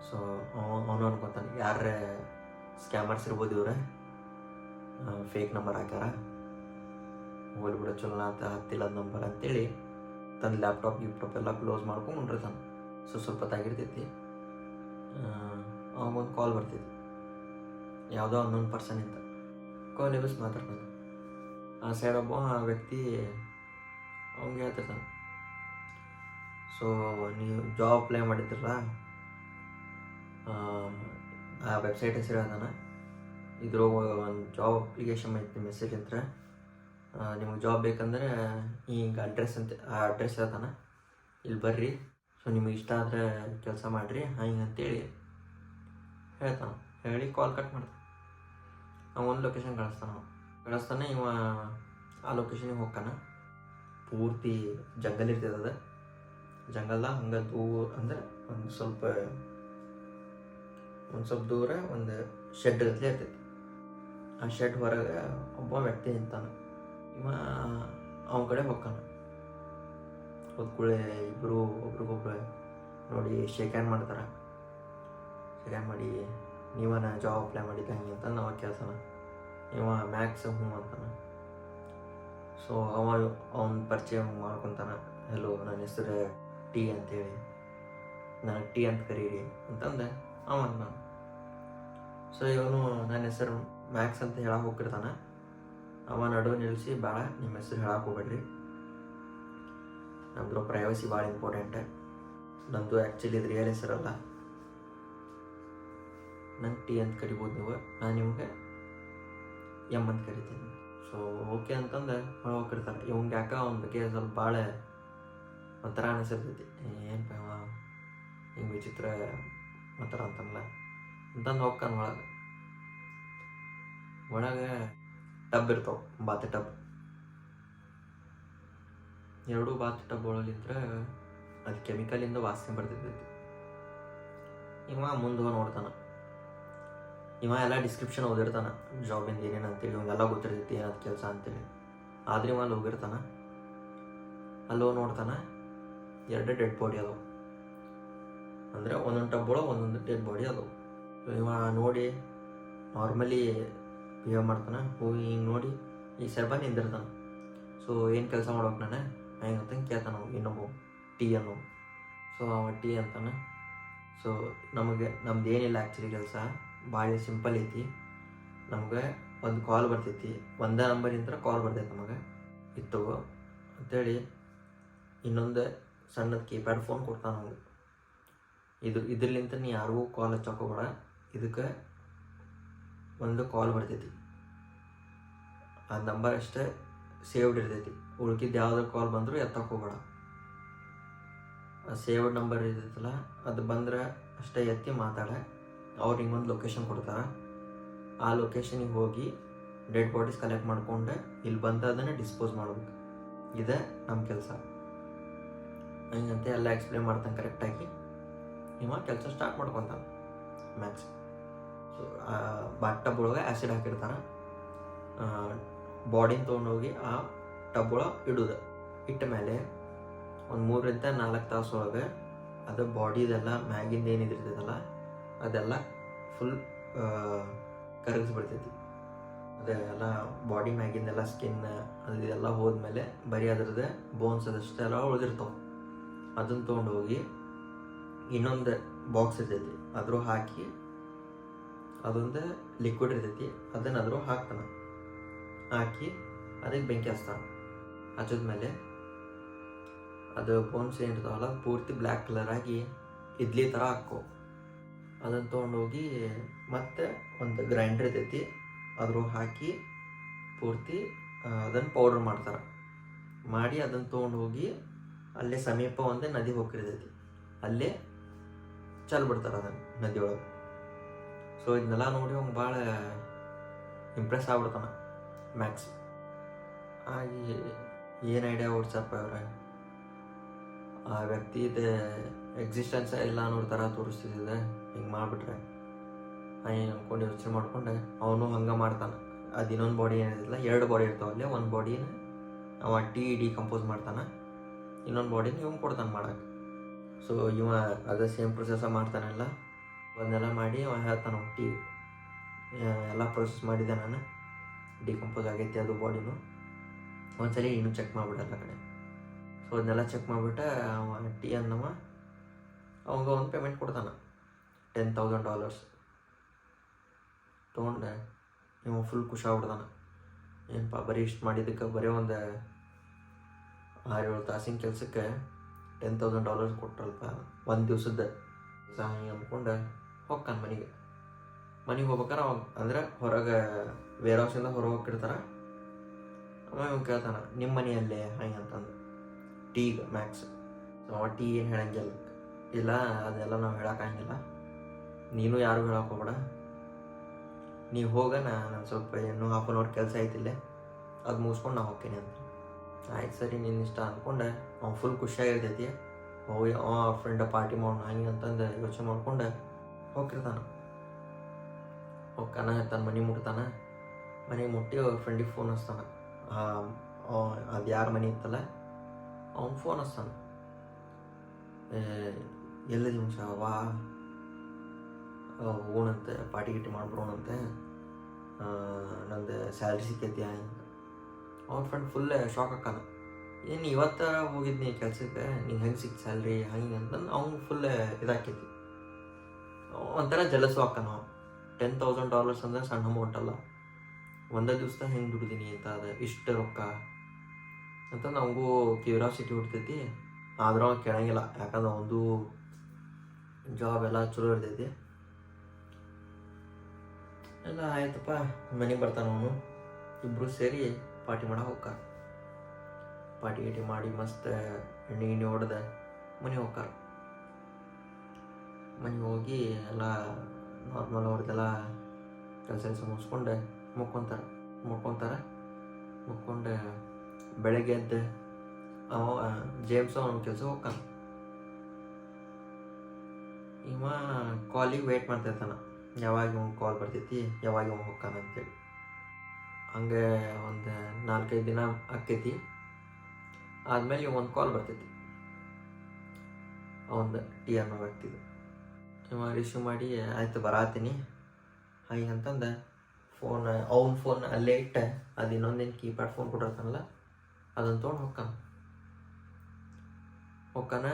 ಸೊ ಅವನು ಅನ್ಕೊತಾನೆ, ಯಾರೇ ಸ್ಕ್ಯಾಮರ್ಸ್ ಇರ್ಬೋದು, ಇವ್ರೆ ಫೇಕ್ ನಂಬರ್ ಹಾಕ್ಯಾರ, ಹೋಗ್ಬಿಡ ಚಲೋ ಅಂತ ಹತ್ತಿಲ್ಲ ಅದು ನಂಬರ್ ಅಂತೇಳಿ ತನ್ನ ಲ್ಯಾಪ್ಟಾಪ್ ಎಲ್ಲ ಕ್ಲೋಸ್ ಮಾಡ್ಕೊಂಡಿರ್ತಾನೆ. ಸೊ ಸ್ವಲ್ಪ ಹೊತ್ತಾಗಿರ್ತೈತಿ. ಅವಾಗೊಂದು ಕಾಲ್ ಬರ್ತೈತಿ, ಯಾವುದೋ ಅನ್ನೋನ್ ಪರ್ಸನ್ ಇಂದ. ಕಾಲ್ ಎಬ್ಬಿಸಿ ಮಾತಾಡ್ತಾನೆ. ಆ ಸೈಡ್ ಒಬ್ಬ ವ್ಯಕ್ತಿ ಅವ್ನಿಗೆ ಹೇಳ್ತಿರ್ತಾನೆ, ಸೊ ನೀವು ಜಾಬ್ ಅಪ್ಲೈ ಮಾಡಿದ್ರಲ್ಲ, ಆ ವೆಬ್ಸೈಟ್ ಹೆಸರು ಹೇಳ್ತಾನೆ. ಇದ್ರೊಳಗೆ ಒಂದು ಜಾಬ್ ಅಪ್ಲಿಕೇಶನ್ ಐತಿ ಮೆಸೇಜ್ ಅಂತ. ನಿಮಗೆ ಜಾಬ್ ಬೇಕಂದ್ರೆ ಹಿಂಗೆ ಅಡ್ರೆಸ್ ಅಂತ, ಆ ಅಡ್ರೆಸ್ ಹೇಳ್ತಾನೆ, ಇಲ್ಲಿ ಬರ್ರಿ, ಸೊ ನಿಮಗೆ ಇಷ್ಟ ಆದರೆ ಕೆಲಸ ಮಾಡಿರಿ ಹಿಂಗೆ ಅಂತೇಳಿ ಹೇಳ್ತಾನೆ. ಹೇಳಿ ಕಾಲ್ ಕಟ್ ಮಾಡ್ತಾನೆ. ನಾವು ಒಂದು ಲೊಕೇಶನ್ ಕಳಿಸ್ತಾನೆ. ಇವ ಆ ಲೊಕೇಶನಿಗೆ ಹೋಗ್ತಾನೆ. ಪೂರ್ತಿ ಜಂಗಲ್ ಇರ್ತದೆ. ಅದು ಜಂಗಲ್ದಾಗ ಹಂಗೆ ದೂರ ಅಂದರೆ ಒಂದು ಸ್ವಲ್ಪ ದೂರ ಒಂದು ಶೆಡ್ ಗತ್ತಲೆ ಇರ್ತೈತಿ. ಆ ಶೆಡ್ ಹೊರಗೆ ಒಬ್ಬ ವ್ಯಕ್ತಿ ನಿಂತಾನೆ. ಇವ ಅವನ ಕಡೆ ಹೋಗ್ತಾನೆ. ಹೋದ್ಕೂಳೆ ಇಬ್ಬರು ಒಬ್ರಿಗೊಬ್ರು ನೋಡಿ ಶೇಕ್ ಹ್ಯಾಂಡ್ ಮಾಡ್ತಾರೆ. ಶೇಕ್ ಹ್ಯಾಂಡ್ ಮಾಡಿ, ನೀವನ ಜಾಬ್ ಅಪ್ಲೈ ಮಾಡಿದ್ದೆ ಹಂಗೆ ಅಂತ ನಾವು ಕೇಳ್ತಾನೆ. ಇವ ಮ್ಯಾಕ್ಸ್ ಹ್ಞೂ ಅಂತಾನೆ. ಸೊ ಅವನ ಪರಿಚಯ ಮಾಡ್ಕೊತಾನೆ. ಹೆಲೋ, ನನ್ನ ಹೆಸರು ಟಿ ಅಂತೇಳಿ. ನನಗೆ ಟೀ ಅಂತ ಕರೀರಿ ಅಂತಂದೆ. ನಾನು ಸೊ ಇವನು ನನ್ನ ಹೆಸರು ಮ್ಯಾಕ್ಸ್ ಅಂತ ಹೇಳಕ್ಕೆ ಹೋಗಿರ್ತಾನೆ. ಅವ ನಡುವೆ ನಿಲ್ಲಿಸಿ, ಭಾಳ ನಿಮ್ಮ ಹೆಸರು ಹೇಳಕ್ಕೆ ಹೋಗ್ಬೇಡ್ರಿ, ನಮ್ಮದು ಪ್ರೈವಸಿ ಭಾಳ ಇಂಪಾರ್ಟೆಂಟ್, ನಮ್ಮದು ಆ್ಯಕ್ಚುಲಿ ಇದು ರಿಯಲ್ ಹೆಸರಲ್ಲ, ನಂಗೆ ಟೀ ಅಂತ ಕರಿಬೋದು ನೀವು, ನಾನು ನಿಮಗೆ ಎಮ್ ಅಂತ ಕರಿತೀನಿ. ಸೊ ಓಕೆ ಅಂತಂದು ಹೋಗಿರ್ತಾರೆ. ಇವಂಗೆ ಯಾಕೆ ಅವನ ಬಗ್ಗೆ ಸ್ವಲ್ಪ ಭಾಳ ಒಂಥರ ಅನಿಸಿರ್ತೈತಿ, ಏನಪ್ಪ ಹಿಂಗೆ ವಿಚಿತ್ರ ಒಂಥರ ಅಂತಲ್ಲ ಅಂತಂದು ಹೋಗ್ತಾನೆ. ಒಳಗೆ ಟಬ್ ಇರ್ತಾವೆ, ಬಾತ್ ಟಬ್. ಎರಡೂ ಬಾತ್ ಟಬ್ ಒಳಗಿದ್ರೆ ಅದು ಕೆಮಿಕಲಿಂದ ವಾಸನೆ ಬರ್ತಿರ್ತೈತಿ. ಇವ ಮುಂದೆ ನೋಡ್ತಾನೆ. ಇವ ಎಲ್ಲ ಡಿಸ್ಕ್ರಿಪ್ಷನ್ ಓದಿರ್ತಾನೆ, ಜಾಬಿಂದ ಏನೇನು ಅಂತೇಳಿ ಇವಂಗೆಲ್ಲ ಗೊತ್ತಿರ್ತೈತಿ ಏನದು ಕೆಲಸ ಅಂತೇಳಿ. ಆದ್ರೆ ಇವ ಅಲ್ಲಿ ಹೋಗಿರ್ತಾನೆ. ಅಲ್ಲಿ ಹೋಗಿ ನೋಡ್ತಾನೆ, 2 ಡೆಡ್ ಬಾಡಿ ಅದಾವೆ. ಅಂದರೆ ಒಂದೊಂದು ಟಬ್ ಒಳಗೆ ಒಂದೊಂದು ಡೆಡ್ ಬಾಡಿ ಅದಾವೆ. ಇವ ನೋಡಿ ನಾರ್ಮಲಿ ಬಿಹೇವ್ ಮಾಡ್ತಾನೆ. ಹೋಗಿ ಹಿಂಗೆ ನೋಡಿ ಈ ಸೆಬ ನಿಂದಿರ್ತಾನೆ. ಸೊ ಏನು ಕೆಲಸ ಮಾಡ್ಬೇಕು ನಾನು ಹೆಂಗಂತಂಗೆ ಕೇಳ್ತಾನೆ ನಾವು ಇನ್ನೊಬ್ಬ ಟೀ ಅನ್ನೋ. ಸೊ ಅವ ಟೀ ಅಂತಾನೆ. ಸೊ ನಮ್ದು ಏನಿಲ್ಲ ಆ್ಯಕ್ಚುಲಿ ಕೆಲಸ ಭಾಳ ಸಿಂಪಲ್ ಐತಿ. ನಮ್ಗೆ ಒಂದು ಕಾಲ್ ಬರ್ತೈತಿ, ಒಂದೇ ನಂಬರಿಂದ ಕಾಲ್ ಬರ್ತೈತೆ ನಮಗೆ, ಇತ್ತು ಅಂಥೇಳಿ ಇನ್ನೊಂದು ಸಣ್ಣದು ಕೀಪ್ಯಾಡ್ ಫೋನ್ ಕೊಡ್ತಾನೆ ನಮಗೆ. ಇದ್ರಲಿಂತ ನೀ ಯಾರಿಗೂ ಕಾಲ್ ಹಚ್ಚೋಕೋಬೇಡ, ಇದಕ್ಕೆ ಒಂದು ಕಾಲ್ ಬರ್ತೈತಿ, ಆ ನಂಬರ್ ಅಷ್ಟೇ ಸೇವ್ಡ್ ಇರ್ತೈತಿ, ಉಳ್ಕಿದ್ದು ಯಾವುದೇ ಕಾಲ್ ಬಂದರೂ ಎತ್ತಕ್ಕೆ ಹೋಗ್ಬೇಡ. ಆ ಸೇವ್ಡ್ ನಂಬರ್ ಇರ್ತೈತಲ್ಲ ಅದು ಬಂದ್ರೆ ಅಷ್ಟೇ ಎತ್ತಿ ಮಾತಾಡ. ಅವ್ರು ಹಿಂಗೊಂದು ಲೊಕೇಶನ್ ಕೊಡ್ತಾರೆ, ಆ ಲೊಕೇಶನಿಗೆ ಹೋಗಿ ಡೆಡ್ ಬಾಡೀಸ್ ಕಲೆಕ್ಟ್ ಮಾಡ್ಕೊಂಡು ಇಲ್ಲಿ ಬಂದು ಅದನ್ನು ಡಿಸ್ಪೋಸ್ ಮಾಡ್ಬೇಕು. ಇದೆ ನಮ್ಮ ಕೆಲಸ. ಹಂಗಂತೆ ಎಲ್ಲ ಎಕ್ಸ್ಪ್ಲೇನ್ ಮಾಡ್ತಾನೆ ಕರೆಕ್ಟಾಗಿ. ಇವ ಕೆಲಸ ಸ್ಟಾರ್ಟ್ ಮಾಡ್ಕೊತಾನೆ ಮ್ಯಾಕ್ಸ್. ಸೊ ಬಾತ್ ಟಬ್ ಒಳಗೆ ಆ್ಯಸಿಡ್ ಹಾಕಿರ್ತಾರೆ. ಬಾಡಿನ ತೊಗೊಂಡೋಗಿ ಆ ಟಬ್ ಒಳಗೆ ಇಡೋದು. ಇಟ್ಟ ಮೇಲೆ ಒಂದು 3 ರಿಂದ 4 ತಾಸು ಒಳಗೆ ಅದು ಬಾಡಿದೆಲ್ಲ ಮ್ಯಾಗಿಂದ ಏನಿದಿರ್ತೈತಲ್ಲ ಅದೆಲ್ಲ ಫುಲ್ ಕರಗಿಸ್ಬಿಡ್ತೈತಿ. ಅದೆಲ್ಲ ಬಾಡಿ ಮ್ಯಾಗಿಂದೆಲ್ಲ ಸ್ಕಿನ್ ಅದೆಲ್ಲ ಹೋದ್ಮೇಲೆ ಬರೀ ಅದ್ರದ್ದು ಬೋನ್ಸ್ ಅದಷ್ಟೆಲ್ಲ ಉಳಿದಿರ್ತಾವೆ. ಅದನ್ನು ತೊಗೊಂಡೋಗಿ ಇನ್ನೊಂದು ಬಾಕ್ಸ್ ಇರ್ತೈತಿ, ಅದ್ರ ಹಾಕಿ ಅದೊಂದು ಲಿಕ್ವಿಡ್ ಇರ್ತೈತಿ, ಅದನ್ನು ಅದ್ರ ಹಾಕ್ತಾನೆ. ಹಾಕಿ ಅದಕ್ಕೆ ಬೆಂಕಿ ಹಚ್ತಾನೆ. ಹಚ್ಚಿದ್ಮೇಲೆ ಅದು ಬೋನ್ಸ್ ಏನಿರ್ತಾವಲ್ಲ ಪೂರ್ತಿ ಬ್ಲ್ಯಾಕ್ ಕಲರ್ ಆಗಿ ಇಡ್ಲಿ ಥರ ಹಾಕೋ. ಅದನ್ನು ತೊಗೊಂಡೋಗಿ ಮತ್ತೆ ಒಂದು ಗ್ರೈಂಡರ್ ಇರ್ತೈತಿ, ಅದ್ರ ಹಾಕಿ ಪೂರ್ತಿ ಅದನ್ನು ಪೌಡ್ರ್ ಮಾಡ್ತಾರೆ. ಮಾಡಿ ಅದನ್ನು ತೊಗೊಂಡೋಗಿ ಅಲ್ಲೇ ಸಮೀಪ ಒಂದು ನದಿ ಹೋಗಿರ್ತೈತಿ, ಅಲ್ಲೇ ಬಿಡ್ತಾರೆ ಅದನ್ನು ನದಿ ಒಳಗೆ. ಸೊ ಇದನ್ನೆಲ್ಲ ನೋಡಿ ಅವ್ನು ಭಾಳ ಇಂಪ್ರೆಸ್ ಆಗ್ಬಿಡ್ತಾನೆ ಮ್ಯಾಕ್ಸ್. ಆಗಿ ಏನು ಐಡಿಯಾ ಓಡ್ಸಪ್ಪ ಅವ್ರೆ, ಆ ವ್ಯಕ್ತಿದ ಎಕ್ಸಿಸ್ಟೆನ್ಸ್ ಎಲ್ಲ ನೋಡ್ತಾರ ತೋರಿಸ್ತಿದ್ದೆ, ಹಿಂಗೆ ಮಾಡಿಬಿಟ್ರೆ ಏನು ಅಂದ್ಕೊಂಡು ಯೋಚನೆ ಮಾಡ್ಕೊಂಡೆ ಅವನು ಹಂಗೆ ಮಾಡ್ತಾನೆ. ಅದು ಇನ್ನೊಂದು ಬಾಡಿ ಏನಿರಲಿಲ್ಲ, 2 ಬಾಡಿ ಇರ್ತಾವಲ್ಲೇ, ಒಂದು ಬಾಡಿನ ಅವ ಡಿಕಂಪೋಸ್ ಮಾಡ್ತಾನೆ, ಇನ್ನೊಂದು ಬಾಡಿನ ಇವ್ನು ಕೊಡ್ತಾನೆ ಮಾಡೋಕ್ಕೆ. ಸೊ ಇವ ಅದೇ ಸೇಮ್ ಪ್ರೊಸೆಸ ಮಾಡ್ತಾನೆಲ್ಲ. ಅದನ್ನೆಲ್ಲ ಮಾಡಿ ಅವ ಹೇಳ್ತಾನೆ ಟೀ ಎಲ್ಲ ಪ್ರೊಸೆಸ್ ಮಾಡಿದೆ ನಾನು, ಡಿಕಂಪೋಸ್ ಆಗೈತಿ ಅದು ಬಾಡಿನೂ, ಒಂದ್ಸಲಿ ಇನ್ನೂ ಚೆಕ್ ಮಾಡಿಬಿಡಲ್ಲ ಕಡೆ. ಸೊ ಅದನ್ನೆಲ್ಲ ಚೆಕ್ ಮಾಡಿಬಿಟ್ಟು ಅವ ಟೀ ಅನ್ನವ ಅವಾಗ ಒಂದು ಪೇಮೆಂಟ್ ಕೊಡ್ತಾನೆ, $10,000 ತೊಗೊಂಡೆ. ಇವ ಫುಲ್ ಖುಷಿ ಆಗ್ಬಿಡ್ತಾನೆ. ಏನಪ್ಪ ಬರೀ ಇಷ್ಟು ಮಾಡಿದ್ದಕ್ಕೆ, ಬರೀ ಒಂದು 6-7 ತಾಸಿನ ಕೆಲಸಕ್ಕೆ $10,000 ಕೊಟ್ರಲ್ಪ ಒಂದು ದಿವ್ಸದ ಕೆಲಸ. ಹಿಂಗೆ ಅಂದ್ಕೊಂಡು ಹೋಗ್ತಾನೆ ಮನೆಗೆ ಹೋಗ್ಬೇಕಾರೆ ಅವಾಗ ಅಂದರೆ ಹೊರಗೆ ವೇರ್ ಹೌಸಿಂದ ಹೊರಗೆ ಹೋಗಿರ್ತಾರೆ. ಆಮೇಲೆ ಇವ್ನು ಕೇಳ್ತಾನೆ ನಿಮ್ಮ ಮನೆಯಲ್ಲೇ ಹಂಗೆ ಅಂತಂದು ಟೀಗೆ ಮ್ಯಾಕ್ಸ್. ಸೊ ಅವ ಟೀ ಏನು ಹೇಳಂಗಿಲ್ಲ, ಇಲ್ಲ ಅದೆಲ್ಲ ನಾವು ಹೇಳೋಕ್ಕಾಗಿಲ್ಲ, ನೀನು ಯಾರು ಹೇಳಕ್ಕೆ ಹೋಗ್ಬೇಡ, ನೀವು ಹೋಗ, ನಾನು ಸ್ವಲ್ಪ ಇನ್ನೂ 1/2 hour ಕೆಲಸ ಐತಿಲ್ಲೇ, ಅದು ಮುಗಿಸ್ಕೊಂಡು ನಾ ಹೋಗ್ತೀನಿ ಅಂತ. ಆಯ್ತು ಸರಿ ನಿನ್ನ ಇಷ್ಟ ಅಂದ್ಕೊಂಡೆ. ಅವ್ನು ಫುಲ್ ಖುಷಿಯಾಗಿರ್ತೈತಿ. ಹೋಗಿ ಅವ ಫ್ರೆಂಡ ಪಾರ್ಟಿ ಮಾಡೋಣ ಹಂಗೆ ಅಂತಂದು ಯೋಚನೆ ಮಾಡ್ಕೊಂಡು ಹೋಗಿರ್ತಾನೆ. ಹೋಗ್ತಾನ ತನ್ನ ಮನೆ ಮುಟ್ತಾನೆ. ಮನೆಗೆ ಮುಟ್ಟಿ ಅವ್ರ ಫ್ರೆಂಡಿಗೆ ಫೋನ್ ಹಚ್ತಾನೆ. ಅದು ಯಾರ ಮನೆ ಇತ್ತಲ್ಲ ಅವ್ನು ಫೋನ್ ಹಚ್ತಾನೆ. ಎಲ್ಲದಿ ಮುಂಚ ವಾ ಹೋಗೋಣಂತೆ, ಪಾರ್ಟಿ ಗಿಟಿ ಮಾಡ್ಬಿಡೋಣಂತೆ, ನಂದು ಸ್ಯಾಲ್ರಿ ಸಿಕ್ಕೈತಿ ಅಂತ. ಅವ್ರ ಫ್ರೆಂಡ್ ಫುಲ್ ಶಾಕ್ ಹಾಕಾನ. ಏನು ಇವತ್ತು ಹೋಗಿದ್ನಿ ಕೆಲ್ಸಕ್ಕೆ, ನಿಂಗೆ ಹೆಂಗೆ ಸಿಕ್ತು ಸ್ಯಾಲ್ರಿ ಹಂಗೆ ಅಂತಂದು ಅವ್ನು ಫುಲ್ ಇದಾಕೈತಿ. ಒಂಥರ ಜಲಸು ಹಾಕ ನಾವು. $10,000 ಅಂದ್ರೆ ಸಣ್ಣ ಅಮೌಂಟ್ ಅಲ್ಲ. ಒಂದೇ ದಿವ್ಸದಾಗ ಹೆಂಗೆ ದುಡಿದೀನಿ ಅಂತ, ಅದು ಇಷ್ಟು ರೊಕ್ಕ ಅಂತ ನಮಗೂ ಕ್ಯೂರಿಯಾಸಿಟಿ ಹುಡ್ತೈತಿ. ಆದ್ರೂ ಅವ್ನು ಕೇಳಂಗಿಲ್ಲ, ಯಾಕಂದ್ರೆ ಒಂದು ಜಾಬ್ ಎಲ್ಲ ಚಲೋ ಇರ್ತೈತಿ. ಎಲ್ಲ ಆಯ್ತಪ್ಪ, ಮನೆಗೆ ಬರ್ತಾನೆ ಅವನು. ಇಬ್ಬರು ಸೇರಿ ಪಾರ್ಟಿ ಮಾಡೋ ಹೋಗ್ಕಾರ. ಪಾರ್ಟಿ ಗೀಟಿ ಮಾಡಿ ಮಸ್ತ್ ಎಣ್ಣೆ ಗಿಣ್ಣೆ ಹೊಡೆದ ಮನೆಗೆ ಹೋಗ್ಕಾರ. ಮನೆಗೆ ಹೋಗಿ ಎಲ್ಲ ನಾರ್ಮಲ್ ಅವ್ರದ್ದೆಲ್ಲ ಕೆಲಸ ಮುಗಿಸ್ಕೊಂಡು ಮುಕ್ಕೊಂಡೆ ಬೆಳಗ್ಗೆ ಎದ್ದು ಜೇಮ್ಸ್ ಅವನ ಕೆಲಸ ಹೋಗ್ತಾನ. ಇವ ಕಾಲಿಗೆ ವೇಟ್ ಮಾಡ್ತಿರ್ತಾನ, ಯಾವಾಗ ಇವ್ ಕಾಲ್ ಬರ್ತೈತಿ, ಯಾವಾಗ ಇವ ಹೋಗ್ತಾನ ಅಂತೇಳಿ. ಹಂಗೆ ಒಂದು 4-5 ದಿನ ಆಕೈತಿ. ಆದಮೇಲೆ ಒಂದು ಕಾಲ್ ಬರ್ತೈತಿ ಅವಂದು ಟಿ ಅನ್ನೋ ವ್ಯಕ್ತಿದು. ಇವ ರಿಸೀವ್ ಮಾಡಿ, ಆಯ್ತು ಬರಾತೀನಿ ಹಾಗೆ ಅಂತಂದು ಅವ್ನ ಫೋನ್ ಅಲ್ಲೇ ಇಟ್ಟ, ಅದು ಇನ್ನೊಂದೇನು ಕೀಪ್ಯಾಡ್ ಫೋನ್ ಕೊಟ್ಟಿರ್ತಾನಲ್ಲ ಅದನ್ನು ತೊಗೊಂಡು ಹೊಕ್ಕಾನ.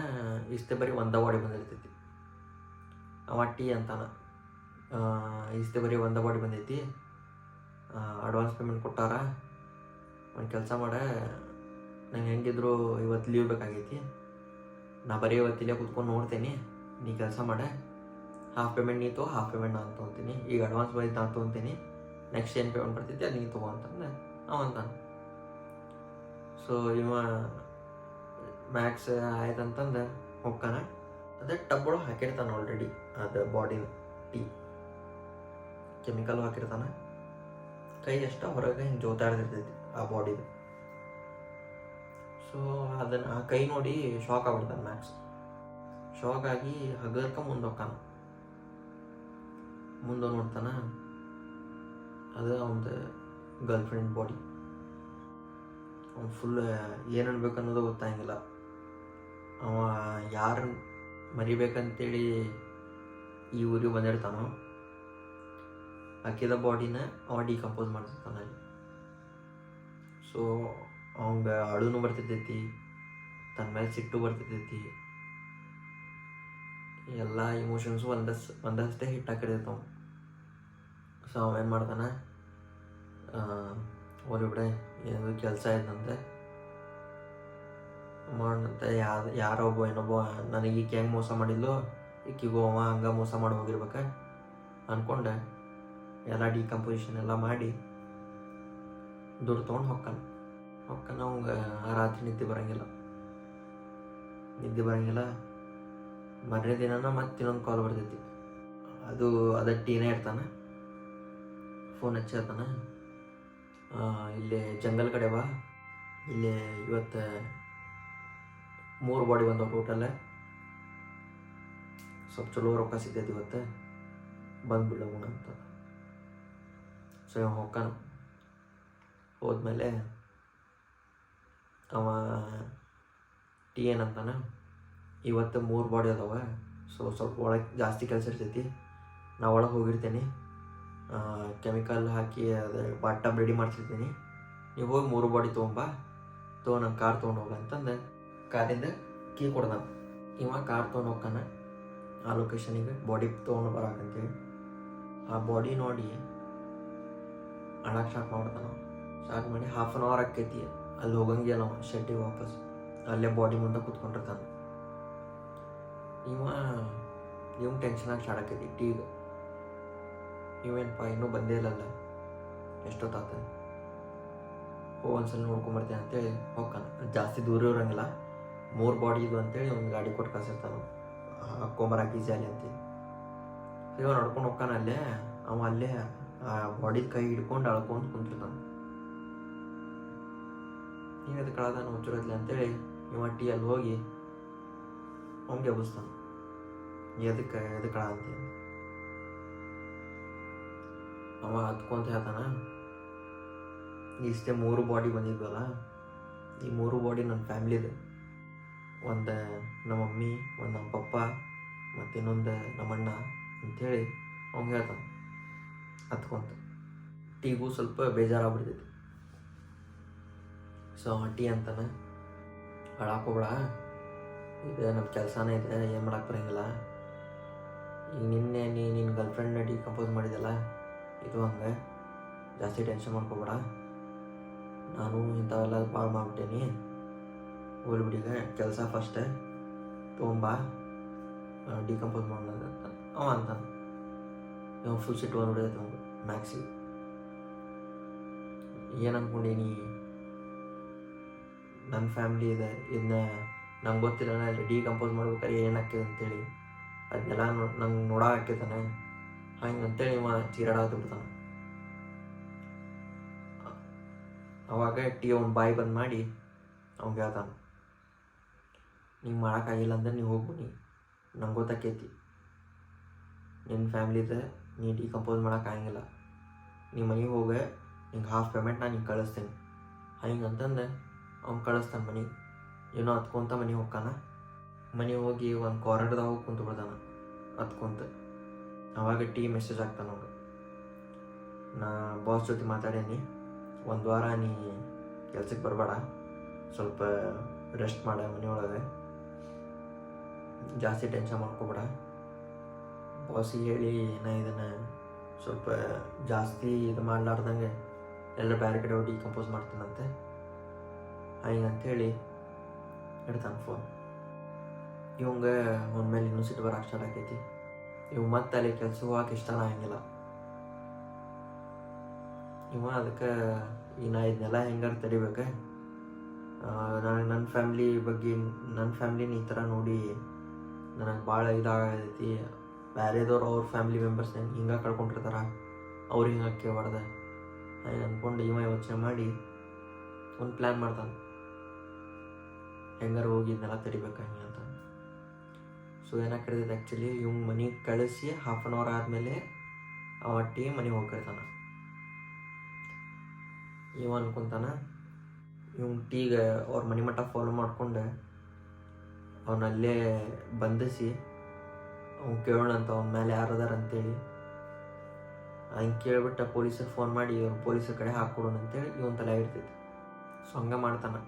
ಇಷ್ಟೇ ಬರೀ ಒಂದೇ ಬಾಡಿ ಬಂದಿರ್ತೈತಿ. ಅವ ಟಿ ಅಂತಾನ, ಇಷ್ಟೇ ಬರೀ ಒಂದೇ ಬಾಡಿ ಬಂದೈತಿ, ಅಡ್ವಾನ್ಸ್ ಪೇಮೆಂಟ್ ಕೊಟ್ಟಾರ, ಒಂದು ಕೆಲಸ ಮಾಡ, ನಂಗೆ ಹೆಂಗಿದ್ರು ಇವತ್ತು ಲೀವ್ ಬೇಕಾಗೈತಿ, ನಾ ಬರೀ ಇವತ್ತಿಲ್ಲೇ ಕೂತ್ಕೊಂಡು ನೋಡ್ತೇನೆ, ನೀ ಕೆಲಸ ಮಾಡ, ಹಾಫ್ ಪೇಮೆಂಟ್ ನೀ ಹಾಫ್ ಪೇಮೆಂಟ್ ನಾನು ತೊಗೊತೀನಿ, ಈಗ ಅಡ್ವಾನ್ಸ್ ಬಂದಿದ್ದು ನಾನು ತೊಗೊತೀನಿ, ನೆಕ್ಸ್ಟ್ ಏನು ಪೇಮೆಂಟ್ ಬರ್ತೈತಿ ಅದು ನೀನು ತೊಗೊ ಅಂತಂದ್ರೆ ಅವಂತಾನ. ಸೊ ಇವ ಮ್ಯಾಕ್ಸ್ ಆಯ್ತಂತಂದು ಹೋಗ್ತಾನ. ಅದೇ ಟಬ್ಬೊಳಗೆ ಹಾಕಿರ್ತಾನೆ ಆಲ್ರೆಡಿ, ಅದು ಬಾಡಿನ ಟೀ ಕೆಮಿಕಲ್ ಹಾಕಿರ್ತಾನ. ಕೈ ಅಷ್ಟ ಹೊರಗೆ ಹಿಂಗೆ ಜೋತಾಡ್ದಿರ್ತೈತಿ ಆ ಬಾಡಿದು. ಸೊ ಅದನ್ನು ಆ ಕೈ ನೋಡಿ ಶಾಕ್ ಆಗ್ಬಿಡ್ತಾನೆ ಮ್ಯಾಕ್ಸ್. ಶಾಕ್ ಆಗಿ ಹಗರ್ಕ ಮುಂದೆ ನೋಡ್ತಾನ, ಅದು ಅವನದು ಗರ್ಲ್ ಫ್ರೆಂಡ್ ಬಾಡಿ. ಅವ್ನು ಫುಲ್ ಏನು ಅನ್ಬೇಕು ಅನ್ನೋದು ಗೊತ್ತಾಗಿಲ್ಲ. ಅವ ಯಾರು ಮರಿಬೇಕಂತೇಳಿ ಈ ಊರಿಗೆ ಬಂದಿರ್ತಾನೋ ಆಕಿದ ಬಾಡಿನ ಅವ ಡಿಕಂಪೋಸ್ ಮಾಡ್ತಿರ್ತಾನೆ ಅಲ್ಲಿ. ಸೊ ಅವಂಗೆ ಅಳುನು ಬರ್ತಿರ್ತೈತಿ, ತನ್ನ ಮೇಲೆ ಸಿಟ್ಟು ಬರ್ತಿರ್ತೈತಿ, ಎಲ್ಲ ಇಮೋಷನ್ಸು ಒಂದಷ್ಟೇ ಹಿಟ್ ಹಾಕಿರ್ತೈತೆ ಅವ್ನು. ಸೊ ಅವೇನು ಮಾಡ್ತಾನೆ, ಹೋಗ್ಲಿ ಬಿಡೆ ಏನೋ ಕೆಲಸ ಆಯ್ತಂತೆ ಮಾಡಂತೆ, ಯಾರೊಬ್ಬ ಏನೊಬ್ಬ ನನಗೆ ಈಕೆ ಹೆಂಗೆ ಮೋಸ ಮಾಡಿದ್ಲು, ಈಕಿಗೂ ಅವ ಹಂಗೆ ಮೋಸ ಮಾಡಿ ಹೋಗಿರ್ಬೇಕ ಅಂದ್ಕೊಂಡೆ ಎಲ್ಲ ಡಿಕಂಪೋಸಿಷನ್ ಎಲ್ಲ ಮಾಡಿ ದುಡ್ಡು ತೊಗೊಂಡು ಹೊಕ್ಕಾನ. ಅವಂಗೆ ರಾತ್ರಿ ನಿದ್ದೆ ಬರೋಂಗಿಲ್ಲ. ಮರನೇ ದಿನನ ಮತ್ತೆ ಇನ್ನೊಂದು ಕಾಲ್ ಬರ್ತೈತಿ. ಅದ ಟೀನೇ ಇರ್ತಾನೆ. ಫೋನ್ ಹಚ್ಚಿರ್ತಾನೆ, ಇಲ್ಲೇ ಜಂಗಲ್ ಕಡೆ ಬಾ, ಇಲ್ಲೇ ಇವತ್ತು 3 ಬಾಡಿ ಬಂದವು ಟೋಟಲ್, ಸ್ವಲ್ಪ ಚಲೋ ರೊಕ್ಕ ಸಿಗ್ತೈತಿ ಇವತ್ತು, ಬಂದುಬಿಡೋಣ ಅಂತ. ಸೊ ಇವ ಹೋಗ್ತಾನ. ಹೋದ್ಮೇಲೆ ಅವ ಟಿ ಏನಂತಾನ, ಇವತ್ತು 3 ಬಾಡಿ ಅದಾವ, ಸೊ ಸ್ವಲ್ಪ ಒಳಗೆ ಜಾಸ್ತಿ ಕೆಲಸ ಇರ್ತೈತಿ, ನಾ ಒಳಗೆ ಹೋಗಿರ್ತೇನೆ, ಕೆಮಿಕಲ್ ಹಾಕಿ ಅದು ಬಾಟಮ್ ರೆಡಿ ಮಾಡ್ತಿರ್ತೀನಿ, ನೀವು ಹೋಗಿ 3 ಬಾಡಿ ತೊಗೊಂಬ, ನನ್ನ ಕಾರ್ ತೊಗೊಂಡು ಹೋಗ ಅಂತಂದು ಕಾರಿಂದ ಕೀ ಕೊಡ್ದ. ಇವ ಕಾರ್ ತೊಗೊಂಡು ಹೋಗ್ತಾನೆ ಆ ಲೊಕೇಶನಿಗೆ ಬಾಡಿ ತೊಗೊಂಡು ಬರಾಕಂತೇಳಿ. ಆ ಬಾಡಿ ನೋಡಿ ಅಳಕ್ಕೆ ಸ್ಟಾರ್ಟ್ ಮಾಡಿ 1/2 an hour ಆಕೈತಿ ಅಲ್ಲಿ ಹೋಗಂಗಿಲ್ಲ ಅವ ಶೆಟ್ಟಿಗೆ ವಾಪಸ್, ಅಲ್ಲೇ ಬಾಡಿ ಮುಂದೆ ಕೂತ್ಕೊಂಡಿರ್ತಾನೆ. ಇವ್ ಟೆನ್ಷನಾಗಿ ಸ್ಟಾರ್ಟ್ ಆಕೈತಿ ಟೀಗೆ. ಇವೇನಪ್ಪ ಇನ್ನೂ ಬಂದೇ ಇಲ್ಲಲ್ಲ, ಎಷ್ಟೊತ್ತಾತ, ಒಂದ್ಸಲ ನೋಡ್ಕೊಂಬರ್ತೇನೆ ಅಂತೇಳಿ ಹೋಗ್ತಾನ. ಜಾಸ್ತಿ ದೂರ ಇರೋಂಗಿಲ್ಲ, 3 ಬಾಡಿ ಇದು ಅಂತೇಳಿ ಒಂದು ಗಾಡಿ ಕೊಟ್ಟು ಕಳ್ಸಿರ್ತಾನೆ, ಹಾಕೊಂಬರಾಕ ಈಸಿ ಅಲ್ಲಿ ಅಂತೇಳಿ. ಇವ ನಡ್ಕೊಂಡು ಹೋಗ್ತಾನ. ಅವ ಅಲ್ಲೇ ಆ ಬಾಡಿದ ಕೈ ಹಿಡ್ಕೊಂಡು ಅಳ್ಕೊಂಡು ಕುಂತಿರ್ತಾನೆ. ಈಗ ಅದು ಕಳದಾನ ಹುಚ್ಚುರತ್ಲೆ ಅಂತೇಳಿ ಇವ ಟೀ ಅಲ್ಲಿ ಹೋಗಿ ಅವ್ನಿಗೆ ಎಬ್ಬಿಸ್ತಾನೆ, ಎದಕ್ಕೆ ಕಳ ಅಂತೇಳಿ. ಅವ ಹತ್ಕೊಂತ ಹೇಳ್ತಾನ, ಇಷ್ಟೇ 3 ಬಾಡಿ ಬಂದಿದ್ವಲ್ಲ, ಈ 3 ಬಾಡಿ ನನ್ನ ಫ್ಯಾಮ್ಲಿದು, ಒಂದು ನಮ್ಮ ಮಮ್ಮಿ, ಒಂದು ನಮ್ಮ ಪಪ್ಪ, ಮತ್ತು ಇನ್ನೊಂದು ನಮ್ಮಣ್ಣ ಅಂಥೇಳಿ ಅವ್ನು ಹೇಳ್ತಾನೆ ಹತ್ಕೊಂತ. ಟೀಗೂ ಸ್ವಲ್ಪ ಬೇಜಾರಾಗ್ಬಿಡ್ತೈತಿ. ಸೊ ಟೀ ಅಂತಾನೆ, ಹಾಳಾಕೋಬೇಡ, ಈಗ ನಮ್ಮ ಕೆಲಸನೇ ಇದೆ, ಏನು ಮಾಡಕ್ಕೆ ಬರೋಂಗಿಲ್ಲ. ಈಗ ನಿನ್ನೆ ನಿನ್ನ ಗರ್ಲ್ಫ್ರೆಂಡ್ನ ಡಿಕಂಪೋಸ್ ಮಾಡಿದಲ್ಲ, ಇದು ಹಂಗೆ ಜಾಸ್ತಿ ಟೆನ್ಷನ್ ಮಾಡ್ಕೋಬೇಡ. ನಾನು ಇಂಥವೆಲ್ಲ ಭಾಳ ಮಾಡ್ಬಿಟ್ಟೇನಿ, ಹೋಗ್ಬಿಡೀಗ ಕೆಲಸ ಫಸ್ಟ್ ತೊಗೊಂಬಾ, ಡಿಕಂಪೋಸ್ ಮಾಡೋಣ ಅಂತ ಅವ ಅಂತಾನೆ. ಇವ ಫುಲ್ ಸಿಟ್ಟು ಬಂದ್ಬಿಡೈತೆ ಅವ್ನು ಮ್ಯಾಕ್ಸಿಗೆ. ಏನು ಅಂದ್ಕೊಂಡೀನಿ, ನನ್ನ ಫ್ಯಾಮ್ಲಿ ಇದೆ, ಇದನ್ನ ನಂಗೆ ಗೊತ್ತಿಲ್ಲ, ನಾನು ಡಿಕಂಪೋಸ್ ಮಾಡ್ಬೇಕಾದ್ರೆ ಏನಾಗ್ತದೆ ಅಂತೇಳಿ ಅದನ್ನೆಲ್ಲ ನಂಗೆ ನೋಡಾಕಿದ್ದಾನೆ. ಹಂಗೆ ಅಂತೇಳಿ ಇವ ಚೀರಾಡಾಗ್ಬಿಡ್ತಾನೆ. ಅವಾಗ ಅವ್ನ ಬಾಯಿ ಬಂದ್ ಮಾಡಿ ಅವ್ನಿಗೆ ಹೇಳ್ತಾನೆ, ನಿಂಗೆ ಮಾಡೋಕ್ಕಾಗಿಲ್ಲ ಅಂದ್ರೆ ನೀವು ಹೋಗ್ಬಿಡಿ, ನಂಗೆ ಗೊತ್ತಾಕೈತಿ ನಿನ್ನ ಫ್ಯಾಮ್ಲಿದೆ, ನೀ ಡಿಕಂಪೋಸ್ ಮಾಡೋಕ್ಕಾಗಿಲ್ಲ, ನಿಮ್ಮ ಮನೆಗೆ ಹೋಗಿ ನಿಂಗೆ ಹಾಫ್ ಪೇಮೆಂಟ್ ನಾನು ನಿಂಗೆ ಕಳಿಸ್ತೀನಿ. ಹಿಂಗೆ ಅಂತಂದು ಅವ್ನು ಕಳಿಸ್ತಾನೆ ಮನೆಗೆ. ಏನೋ ಹತ್ಕೊಂತ ಮನೆಗೆ ಹೋಗ್ತಾನೆ. ಮನೆಗೆ ಹೋಗಿ ಒಂದು ಕಾರಿಡಾರ್ದಾಗ ಹೋಗಿ ಕುಂತು ಬಿಡ್ತಾನೆ ಹತ್ಕೊಂತ. ಅವಾಗ ಮೆಸೇಜ್ ಆಗ್ತಾನೆ ಅವ್ನು, ನಾ ಬಾಸ್ ಜೊತೆ ಮಾತಾಡೀನಿ, 1 ವಾರ ನೀ ಕೆಲ್ಸಕ್ಕೆ ಬರಬೇಡ, ಸ್ವಲ್ಪ ರೆಸ್ಟ್ ಮಾಡ ಮನೆಯೊಳಗೆ, ಜಾಸ್ತಿ ಟೆನ್ಷನ್ ಮಾಡ್ಕೋಬೇಡ. ಬಾಸಿಗೆ ಹೇಳಿ ನಾ ಇದನ್ನು ಸ್ವಲ್ಪ ಜಾಸ್ತಿ ಇದು ಮಾಡಲಾರ್ದಂಗೆ ಎಲ್ಲ ಬೇರೆ ಕಡೆ ಹೋಗಿ ಡಿಕಂಪೋಸ್ ಮಾಡ್ತೀನಂತೆ. ಹಿಂಗೆ ಅಂಥೇಳಿ ಇಡ್ತಾನೆ ಫೋನ್. ಇವಂಗೆ ಅವನ ಮೇಲೆ ಇನ್ನೂ ಸಿಟ್ಟು ಬರೋಕೆ ಸ್ಟಾರ್ಟ್ ಆಕೈತಿ. ಇವು ಮತ್ತೆ ಅಲ್ಲಿ ಕೆಲಸ ಹೋಗಕ್ಕೆ ಇಷ್ಟನ ಆಗಂಗಿಲ್ಲ. ಇವ ಅದಕ್ಕೆ ಈಗ ನಾ ಇದನ್ನೆಲ್ಲ ಹೆಂಗಾರು ತಡಿಬೇಕು, ನನ್ನ ಫ್ಯಾಮ್ಲಿನ ಈ ಥರ ನೋಡಿ ನನಗೆ ಭಾಳ ಇದಾಗೈತಿ. ಬೇರೆದವ್ರು ಅವ್ರ ಫ್ಯಾಮ್ಲಿ ಮೆಂಬರ್ಸ್ ಹಿಂಗೆ ಕಳ್ಕೊಂಡಿರ್ತಾರೆ, ಅವ್ರು ಹಿಂಗೆ ಕೇಳಬಾರ್ದು ಹಾಗೆ ಅಂದ್ಕೊಂಡು ಇವ ಯೋಚನೆ ಮಾಡಿ ಒಂದು ಪ್ಲ್ಯಾನ್ ಮಾಡ್ತಾನೆ, ಹೆಂಗಾರು ಹೋಗಿ ಇದನ್ನೆಲ್ಲ ತಡಿಬೇಕು ಹಂಗೆ ಅಂತ. ಸೊ ಏನಾಗ್ತಿರ್ತೈತೆ, ಆ್ಯಕ್ಚುಲಿ ಇವ್ನ ಮನೆಗೆ ಕಳಿಸಿ 1/2 hour ಆದಮೇಲೆ ಅವ ಮನೆಗೆ ಹೋಗ್ತಿರ್ತಾನೆ. ಇವ ಅನ್ಕೊಂತಾನೆ ಇವ್ನ ಅವ್ರ ಮನೆ ಮಟ್ಟ ಫಾಲೋ ಮಾಡ್ಕೊಂಡು ಅವನಲ್ಲೇ ಬಂಧಿಸಿ ಅವ್ನು ಕೇಳೋಣಂತ ಅವ್ನ ಮೇಲೆ ಯಾರದಾರ ಅಂತೇಳಿ. ಹಂಗೆ ಕೇಳ್ಬಿಟ್ಟು ಪೊಲೀಸರಿಗೆ ಫೋನ್ ಮಾಡಿ ಅವ್ನು ಪೊಲೀಸರ ಕಡೆ ಹಾಕ್ಕೊಡೋಣ ಅಂತೇಳಿ ಇವನ್ ತಲೆ ಇರ್ತೈತಿ. ಸೊ ಹಂಗೆ ಮಾಡ್ತಾನೆ.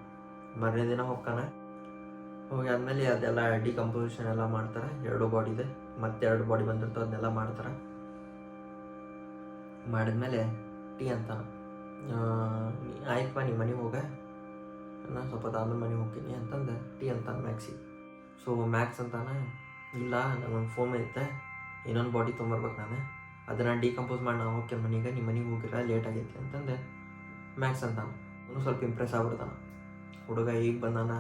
ಮರನೇ ದಿನ ಹೋಗ್ತಾನೆ. ಹೋಗಿ ಆದಮೇಲೆ ಅದೆಲ್ಲ ಡಿಕಂಪೋಸಿಷನ್ ಎಲ್ಲ ಮಾಡ್ತಾರೆ. 2 ಬಾಡಿದೆ ಮತ್ತೆ 2 ಬಾಡಿ ಬಂದಿರ್ತವೆ, ಅದನ್ನೆಲ್ಲ ಮಾಡ್ತಾರೆ. ಮಾಡಿದ್ಮೇಲೆ ಅಂತಾನೆ, ಆಯ್ತಪ್ಪ ನೀ ಮನೆಗೆ ಹೋಗ, ನಾನು ಸ್ವಲ್ಪ ಆದ್ಮೇಲೆ ಮನೆಗೆ ಹೋಗ್ತೀನಿ ಅಂತಂದು ಅಂತಾನೆ ಮ್ಯಾಕ್ಸಿ. ಸೊ ಮ್ಯಾಕ್ಸ್ ಅಂತಾನೆ, ಇಲ್ಲ ನನಗೊಂದು ಫೋನ್ ಐತೆ, ಇನ್ನೊಂದು ಬಾಡಿ ತೊಗೊಂಬರ್ಬೇಕು, ನಾನು ಅದನ್ನು ಡಿಕಂಪೋಸ್ ಮಾಡಿ ನಾವು ಹೋಗ್ತೀನಿ ಮನೆಗೆ, ನಿಮ್ಮ ಮನೆಗೆ ಹೋಗಿರ ಲೇಟ್ ಆಗೈತಿ ಅಂತಂದು ಮ್ಯಾಕ್ಸ್ ಅಂತಾನೆ. ಅವನು ಸ್ವಲ್ಪ ಇಂಪ್ರೆಸ್ ಆಗ್ಬಿಡ್ತಾನೆ, ಹುಡುಗ ಈಗ ಬಂದಾನ,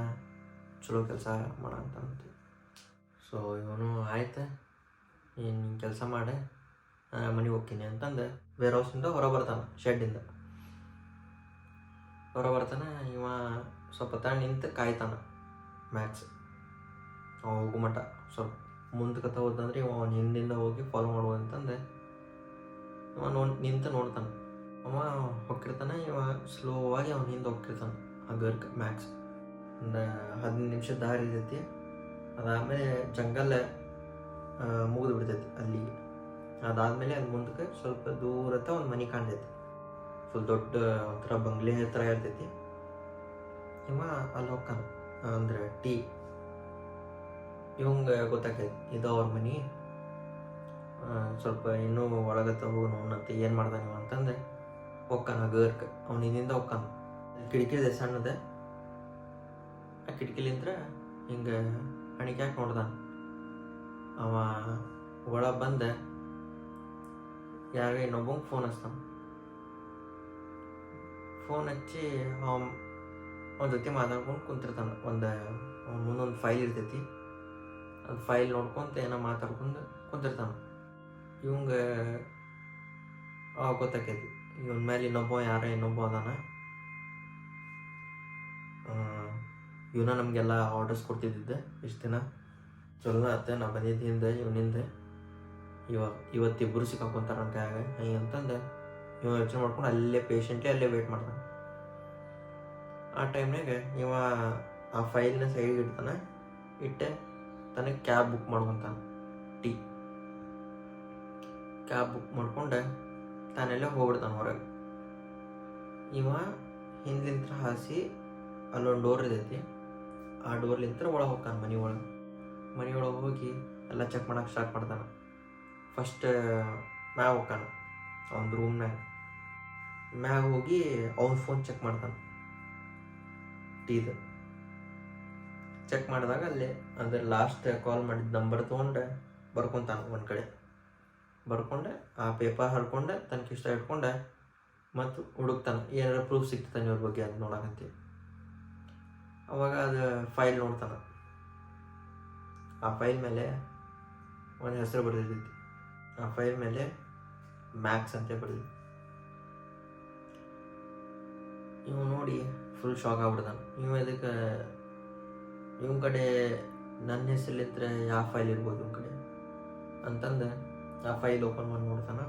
ಚಲೋ ಕೆಲಸ ಮಾಡ ಅಂತ. ಸೊ ಇವನು ಆಯ್ತು ನೀನು ಕೆಲಸ ಮಾಡಿ ಮನೆಗೆ ಹೋಗ್ತೀನಿ ಅಂತಂದು ವೇರ್ ಹೌಸಿಂದ ಹೊರ ಬರ್ತಾನೆ, ಶೆಡ್ಡಿಂದ ಹೊರ ಬರ್ತಾನೆ. ಇವ ಸ್ವಲ್ಪ ತಾನು ನಿಂತು ಕಾಯ್ತಾನೆ ಮ್ಯಾಕ್ಸ್. ಅವ ಹೋಗೋ ಮಟ್ಟ ಸ್ವಲ್ಪ ಮುಂದಕ್ಕೆ ಹೋದಂದ್ರೆ ಇವ ಅವನ ಹಿಂದಿಂದ ಹೋಗಿ ಫಾಲೋ ಮಾಡುವಂತಂದು ಇವ ನಿಂತು ನೋಡ್ತಾನೆ. ಅವ ಹೋಗ್ತಿರ್ತಾನೆ, ಇವ ಸ್ಲೋವಾಗಿ ಅವನ ಹಿಂದೆ ಹೋಗ್ತಿರ್ತಾನೆ ಆ ಗರ್ಕ್ ಮ್ಯಾಕ್ಸ್. ಒಂದು 15 ನಿಮಿಷದ ದಾರಿ ಇರ್ತೈತಿ. ಅದಾದಮೇಲೆ ಜಂಗಲ್ ಮುಗಿದು ಬಿಡ್ತೈತಿ ಅಲ್ಲಿಗೆ. ಅದಾದಮೇಲೆ ಅಲ್ಲಿ ಮುಂದಕ್ಕೆ ಸ್ವಲ್ಪ ದೂರತ್ತ ಒಂದು ಮನೆ ಕಾಣ್ತೈತಿ, ಫುಲ್ ದೊಡ್ಡ ಒಂಥರ ಬಂಗ್ಲೆ ಥರ ಇರ್ತೈತಿ. ಇವ ಅಲ್ಲಿ ಹೋಗ್ತಾನೆ, ಅಂದ್ರೆ ಇವಂಗೆ ಗೊತ್ತಾಕೈತಿ ಇದು ಅವ್ರ ಮನೆ. ಸ್ವಲ್ಪ ಇನ್ನೂ ಒಳಗತ್ತ ಹೋಗಿ ನೋಡಂತೆ ಏನು ಮಾಡ್ತಾನೆ ಇವ ಅಂತಂದು ಹೋಗ್ತಾನೆ. ಗರ್ಕ್ ಅವ್ನ ಹಿಂದಿಂದ ಹೋಗ್ತಾನೆ. ಕಿಟಕಿ ಇದೆ ಸಣ್ಣದೆ, ಆ ಕಿಟಕಿಲಿಂತ್ರ ಹಿಂಗೆ ಹಣಿಕ್ಯಾಕೆ ನೋಡ್ದಾನ. ಅವ ಒಳಗೆ ಬಂದು ಯಾರು ಇನ್ನೊಬ್ಬಂಗೆ ಫೋನ್ ಹಚ್ತಾನ. ಫೋನ್ ಹಚ್ಚಿ ಅವನ ಜೊತೆ ಮಾತಾಡ್ಕೊಂಡು ಕುಂತಿರ್ತಾನೆ. ಅವ್ನ ಮುಂದೊಂದು ಫೈಲ್ ಇರ್ತೈತಿ, ಅದು ಫೈಲ್ ನೋಡ್ಕೊಂತ ಏನೋ ಮಾತಾಡ್ಕೊಂಡು ಕುಂತಿರ್ತಾನೆ. ಇವಂಗೆ ಅವಾಗ ಗೊತ್ತಾಕೈತಿ ಇವನ ಮೇಲೆ ಇನ್ನೊಬ್ಬ ಅದಾನ. ಇವನ ನಮಗೆಲ್ಲ ಆರ್ಡರ್ಸ್ ಕೊಡ್ತಿದ್ದಿದ್ದೆ ಇಷ್ಟು ದಿನ. ಚಲೋ ಆತ ನಾ ಬಂದಿದ್ದಿಂದ ಇವನಿಂದ ಇವತ್ತಿಬ್ಬರು ಸಿಕ್ಕಾಕೊಂತಾರ ನನ್ನ ಕೈಯಾಗ ಹಿಂಗೆ ಅಂತಂದು ಇವ ಯೋಚನೆ ಮಾಡ್ಕೊಂಡು ಅಲ್ಲೇ ಪೇಷಂಟ್ಲಿ ಅಲ್ಲೇ ವೇಟ್ ಮಾಡ್ತಾನೆ. ಆ ಟೈಮ್ನಾಗ ಇವ ಆ ಫೈಲ್ನ ಸೈಡ್ಗೆ ಇಡ್ತಾನೆ. ಇಟ್ಟೆ ತನಗೆ ಕ್ಯಾಬ್ ಬುಕ್ ಮಾಡ್ಕೊತಾನೆ. ಕ್ಯಾಬ್ ಬುಕ್ ಮಾಡ್ಕೊಂಡು ತಾನೆಲ್ಲ ಹೋಗ್ಬಿಡ್ತಾನೆ ಹೊರಗೆ. ಇವ ಹಿಂದಿಂತ್ರ ಹಾಸಿ ಅಲ್ಲೊಂದು ಡೋರ್ ಇರ್ತೈತಿ, ಆ ಡೋರ್ಲಿಂತ್ರ ಒಳಗೆ ಹೋಗ್ತಾನೆ ಮನೆ ಒಳಗೆ ಹೋಗಿ ಎಲ್ಲ ಚೆಕ್ ಮಾಡೋಕೆ ಸ್ಟಾರ್ಟ್ ಮಾಡ್ತಾನೆ. ಫಸ್ಟ್ ಮ್ಯಾಗ ಹೋಗ್ತಾನೆ ಅವ್ನ ರೂಮ್ನಾಗ. ಮ್ಯಾಗ ಹೋಗಿ ಅವ್ನ ಫೋನ್ ಚೆಕ್ ಮಾಡ್ತಾನೆ, ಟೀದು ಚೆಕ್ ಮಾಡಿದಾಗ ಅಲ್ಲಿ ಅಂದ್ರೆ ಲಾಸ್ಟ್ ಕಾಲ್ ಮಾಡಿದ ನಂಬರ್ ತೊಗೊಂಡು ಬರ್ಕೊತಾನೆ. ಒಂದು ಕಡೆ ಬರ್ಕೊಂಡೆ ಆ ಪೇಪರ್ ಹರ್ಕೊಂಡೆ ತನ್ನ ಕಿಷ್ಟ ಇಟ್ಕೊಂಡೆ ಮತ್ತು ಹುಡುಕ್ತಾನೆ ಏನಾರ ಪ್ರೂಫ್ ಸಿಗ್ತಾನೆ ಇವ್ರ ಬಗ್ಗೆ ಅದು ನೋಡಕಂತೀವಿ. ಅವಾಗ ಅದು ಫೈಲ್ ನೋಡ್ತಾನೆ. ಆ ಫೈಲ್ ಮೇಲೆ ಒಂದು ಹೆಸರು ಬರೆದಿರ್ತೈತಿ. ಆ ಫೈಲ್ ಮೇಲೆ ಮ್ಯಾಕ್ಸ್ ಅಂತ ಬರೆದಿತ್ತು. ಇವು ನೋಡಿ ಫುಲ್ ಶಾಕ್ ಆಗ್ಬಿಡ್ತಾನೆ. ಇದಕ್ಕೆ ಇವನ ಕಡೆ ನನ್ನ ಹೆಸರಲ್ಲಿದ್ರೆ ಯಾವ ಫೈಲ್ ಇರ್ಬೋದು ಇವನ ಕಡೆ ಅಂತಂದು ಆ ಫೈಲ್ ಓಪನ್ ಮಾಡಿ ನೋಡ್ತಾನೆ.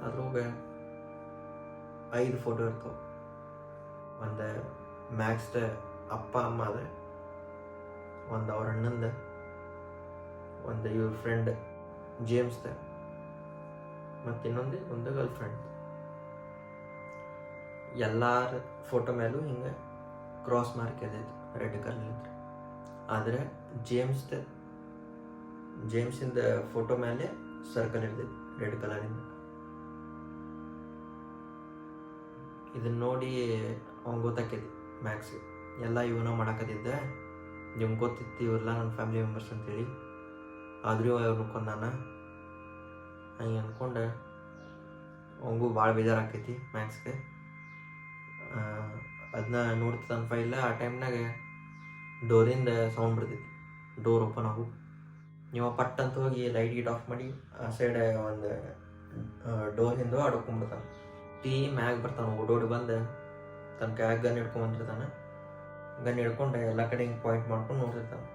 ಅದ್ರೊಳಗೆ 5 ಫೋಟೋ ಇರ್ತಾವೆ. ಒಂದು ಮ್ಯಾಕ್ಸ್ದ ಅಪ್ಪ ಅಮ್ಮ ಅದ, ಒಂದು ಅವ್ರ ಅಣ್ಣಂದ, ಒಂದು ಇವ್ರ ಫ್ರೆಂಡ್ ಜೇಮ್ಸ್ದ, ಮತ್ತು ಒಂದು ಗರ್ಲ್ ಫ್ರೆಂಡ್. ಎಲ್ಲಾರ ಫೋಟೋ ಮೇಲೂ ಹಿಂಗೆ ಕ್ರಾಸ್ ಮಾರ್ಕ್ ಇರ್ತೈತಿ ರೆಡ್ ಕಲರ್. ಆದರೆ ಜೇಮ್ಸಿಂದ ಫೋಟೋ ಮೇಲೆ ಸರ್ಕಲ್ ಇರ್ತೈತಿ ರೆಡ್ ಕಲರಿಂದ. ಇದನ್ನ ನೋಡಿ ಅವ್ನು ಗೊತ್ತಾಕೈತಿ ಮ್ಯಾಕ್ಸ್ ಎಲ್ಲ ಇವನ ಮಾಡಾಕತ್ತಿದ್ದೆ, ನಿಮ್ಗೆ ಗೊತ್ತಿತ್ತು ಇವೆಲ್ಲ ನನ್ನ ಫ್ಯಾಮಿಲಿ ಮೆಂಬರ್ಸ್ ಅಂತೇಳಿ, ಆದ್ರೂ ಅವ್ರನ್ನ ಕೊಂದಾನ ಹಂಗೆ ಅಂದ್ಕೊಂಡು ಅವಂಗೂ ಭಾಳ ಬೇಜಾರಾಕೈತಿ ಮ್ಯಾಕ್ಸ್ಗೆ. ಅದನ್ನ ನೋಡ್ತಾನೆ ಫೈಲ್. ಆ ಟೈಮ್ನಾಗ ಡೋರಿಂದ ಸೌಂಡ್ ಬರ್ತೈತಿ, ಡೋರ್ ಓಪನ್ ಆಗು. ನೀವು ಪಟ್ ಅಂತ ಹೋಗಿ ಲೈಟ್ ಗೀಟ್ ಆಫ್ ಮಾಡಿ ಆ ಸೈಡ್ ಒಂದು ಡೋರ್ ಹಿಂದೆ ಆಡ್ಕೊಂಡ್ಬಿಡ್ತಾನೆ. ಮ್ಯಾಗ ಬರ್ತಾನೆ ಓಡೋಡಿ ಬಂದು ತನ್ನ ಕೈಯಾಗ ಗನ್ ಹಿಡ್ಕೊಂಡ್ಬಂದಿರ್ತಾನೆ. ಗನ್ ಹಿಡ್ಕೊಂಡು ಎಲ್ಲ ಕಡೆ ಹಿಂಗೆ ಪಾಯಿಂಟ್ ಮಾಡ್ಕೊಂಡು ನೋಡ್ತಿರ್ತಾನೆ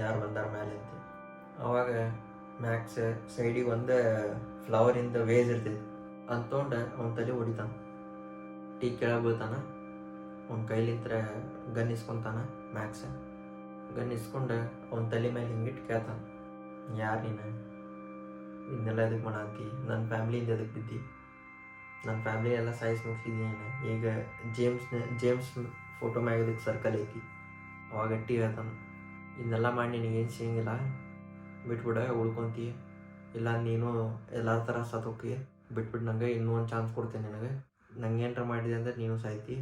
ಯಾರು ಬಂದಾರ ಮೇಲೆ ಅಂತ. ಅವಾಗ ಮ್ಯಾಕ್ಸ್ ಸೈಡಿಗೆ ಒಂದು ಫ್ಲವರಿಂದ ವೇಸ್ ಇರ್ತೈತಿ ಅಂತೊಂಡು ಅವನ ತಲೆ ಹೊಡಿತಾನೆ. ಕೆಳಗೆ ಬೀಳ್ತಾನೆ. ಅವ್ನ ಕೈಲಿಂತ್ರ ಗನ್ ಇಸ್ಕೊತಾನೆ ಮ್ಯಾಕ್ಸ್. ಗನ್ ಇಸ್ಕೊಂಡು ಅವನ ತಲೆ ಮೇಲೆ ಹಿಂಗಿಟ್ಟು ಕೇಳ್ತಾನೆ, ಯಾರು ನೀನು? ಇದನ್ನೆಲ್ಲ ಎದಕ್ಕೆ ಮಾಡತ್ತಿ? ನನ್ನ ಫ್ಯಾಮ್ಲಿಯಿಂದ ಎದಕ್ಕೆ ಬಿದ್ದಿ? ನನ್ನ ಫ್ಯಾಮ್ಲಿ ಎಲ್ಲ ಸಾಯಿಸಿ ಮುಗಿಸಿದ್ದೀನಿ. ಈಗ ಜೇಮ್ಸ್ ಫೋಟೋ ಮ್ಯಾಗ ಇದಕ್ಕೆ ಸರ್ಕಲ್ ಐತಿ. ಅವಾಗ ಗಟ್ಟಿ ಹೇಳ್ತಾನೆ, ಇದನ್ನೆಲ್ಲ ಮಾಡಿ ನಿನಗೇನು ಸಿಗಂಗಿಲ್ಲ, ಬಿಟ್ಬಿಡ, ಉಳ್ಕೊಂತೀಯ, ಇಲ್ಲ ನೀನು ಎಲ್ಲರ ಥರ ಸತ್ತೋಕ್ಕಿ, ಬಿಟ್ಬಿಟ್ಟು ನಂಗೆ ಇನ್ನೂ ಒಂದು ಚಾನ್ಸ್ ಕೊಡ್ತೀನಿ ನಿನಗೆ, ನಂಗೆ ಏನರ ಮಾಡಿದೆ ಅಂದ್ರೆ ನೀನು ಸಾಯ್ತಿ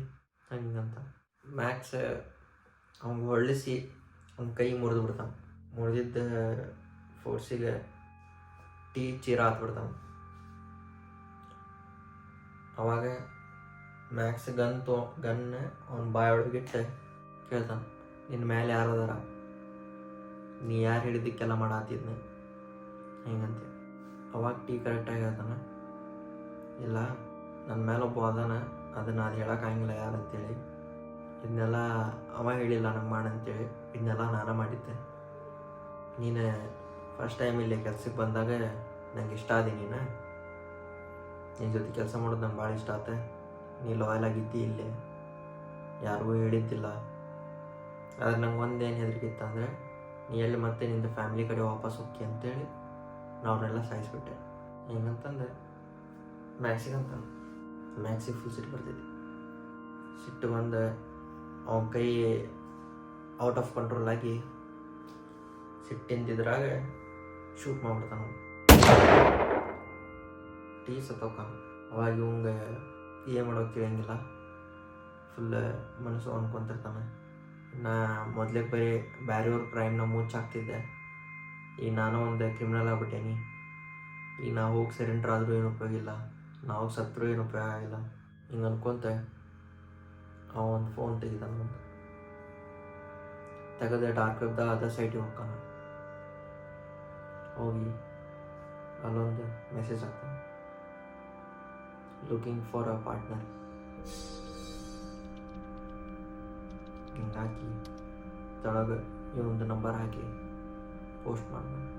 ಹಂಗಂತ. ಮ್ಯಾಕ್ಸ್ ಅವ್ನಿಗೆ ಹೊಳ್ಳಿಸಿ ಅವ್ನ ಕೈ ಮುರಿದು ಬಿಡ್ತಾನೆ. ಮುರಿದಿದ್ದ ಫೋರ್ಸಿಗೆ ಚೀರ ಹಾಕ್ಬಿಡ್ತಾನೆ. ಅವಾಗ ಮ್ಯಾಕ್ಸ್ ಗನ್ ಅವ್ನ ಬಾಯೊಳಗಿಟ್ಟು ಕೇಳ್ತಾನೆ, ನಿನ್ನ ಮೇಲೆ ಯಾರದಾರ? ನೀ ಯಾರು ಹಿಡಿದಕ್ಕೆಲ್ಲ ಮಾಡತ್ತಿದ್ನ ಹಿಂಗಂತೆ. ಅವಾಗ ಕರೆಕ್ಟಾಗಿ ಹೇಳ್ತಾನೆ, ಇಲ್ಲ ನನ್ನ ಮೇಲೆ ಒಬ್ಬ ಅದಾನ, ಅದನ್ನು ಅದು ಹೇಳೋಕ್ಕಾಗಿಲ್ಲ ಯಾರಂತೇಳಿ, ಇದನ್ನೆಲ್ಲ ಅವ ಹೇಳಿಲ್ಲ ನಂಗೆ ಮಾಡಂತೇಳಿ, ಇದನ್ನೆಲ್ಲ ನಾನು ಮಾಡಿದ್ದೆ. ನೀನು ಫಸ್ಟ್ ಟೈಮ್ ಇಲ್ಲಿ ಕೆಲ್ಸಕ್ಕೆ ಬಂದಾಗ ನಂಗೆ ಇಷ್ಟ ಆದಿ, ನಿನ್ನ ಜೊತೆ ಕೆಲಸ ಮಾಡೋದು ನಂಗೆ ಭಾಳ ಇಷ್ಟ ಆತ. ನೀ ಲಾಯಲ್ ಆಗಿದ್ದಿ, ಇಲ್ಲೇ ಯಾರಿಗೂ ಹೇಳಿದ್ದಿಲ್ಲ. ಆದ್ರೆ ನಂಗೆ ಒಂದೇನು ಹೆದರಿಕಿತ್ತು ಅಂದರೆ ನೀ ಎಲ್ಲಿ ಮತ್ತೆ ನಿಂದು ಫ್ಯಾಮ್ಲಿ ಕಡೆ ವಾಪಸ್ ಹೋಗಿ ಅಂತೇಳಿ ನಾವ್ರನ್ನೆಲ್ಲ ಸಾಯಿಸ್ಬಿಟ್ಟೆ ಹಿಂಗಂತಂದು ಮ್ಯಾಕ್ಸಿಗೆ ಫುಲ್ ಸಿಟ್ಟು ಬರ್ತೈತಿ. ಸಿಟ್ಟು ಬಂದು ಅವನ ಕೈ ಔಟ್ ಆಫ್ ಕಂಟ್ರೋಲ್ ಆಗಿ ಸಿಟ್ಟಿಂದಿದ್ರಾಗ ಶೂಟ್ ಮಾಡ್ಬಿಡ್ತಾನೆ. ಸತ್ತೋಕಾನ. ಅವಾಗ ಇವಂಗೆ ಏನು ಮಾಡೋಕೆ ತಿಳಿಯಂಗಿಲ್ಲ, ಫುಲ್ ಮನಸ್ಸು ಅನ್ಕೊತಿರ್ತಾನೆ. ನಾ ಮೊದಲೇ ಬೇರೆಯವ್ರ ಕ್ರೈಮ್ನ ಮುಚ್ಚಾಕ್ತಿದ್ದೆ, ಈಗ ನಾನು ಒಂದು ಕ್ರಿಮಿನಲ್ ಆಗ್ಬಿಟ್ಟೇನಿ, ಈಗ ನಾವು ಹೋಗಿ ಸರೆಂಡ್ರ್ ಆದರೂ ಏನು ಉಪಯೋಗ ಇಲ್ಲ, ನಾವು ಸತ್ರೂ ಏನು ಉಪಯೋಗ ಆಗಿಲ್ಲ ಹಿಂಗೆ ಅನ್ಕೊಂತ ಅವ ಒಂದು ಫೋನ್ ತೆಗಿತಾನೆ. ತೆಗೆದ ಡಾರ್ಕ್ ವೆಬ್ದಾಗ ಅದ ಸೈಟಿಗೆ ಹೋಗ್ತಾನೆ. ಹೋಗಿ ಅಲ್ಲೊಂದು ಮೆಸೇಜ್ ಹಾಕ್ತಾನೆ, ಲುಕಿಂಗ್ ಫಾರ್ ಅ ಪಾರ್ಟ್ನರ್ ಹಿಂಗೆ ಹಾಕಿ ತೆಳಗೆ ಇವೊಂದು ನಂಬರ್ ಹಾಕಿ ಪೋಸ್ಟ್ ಮಾಡ್ತಾನೆ.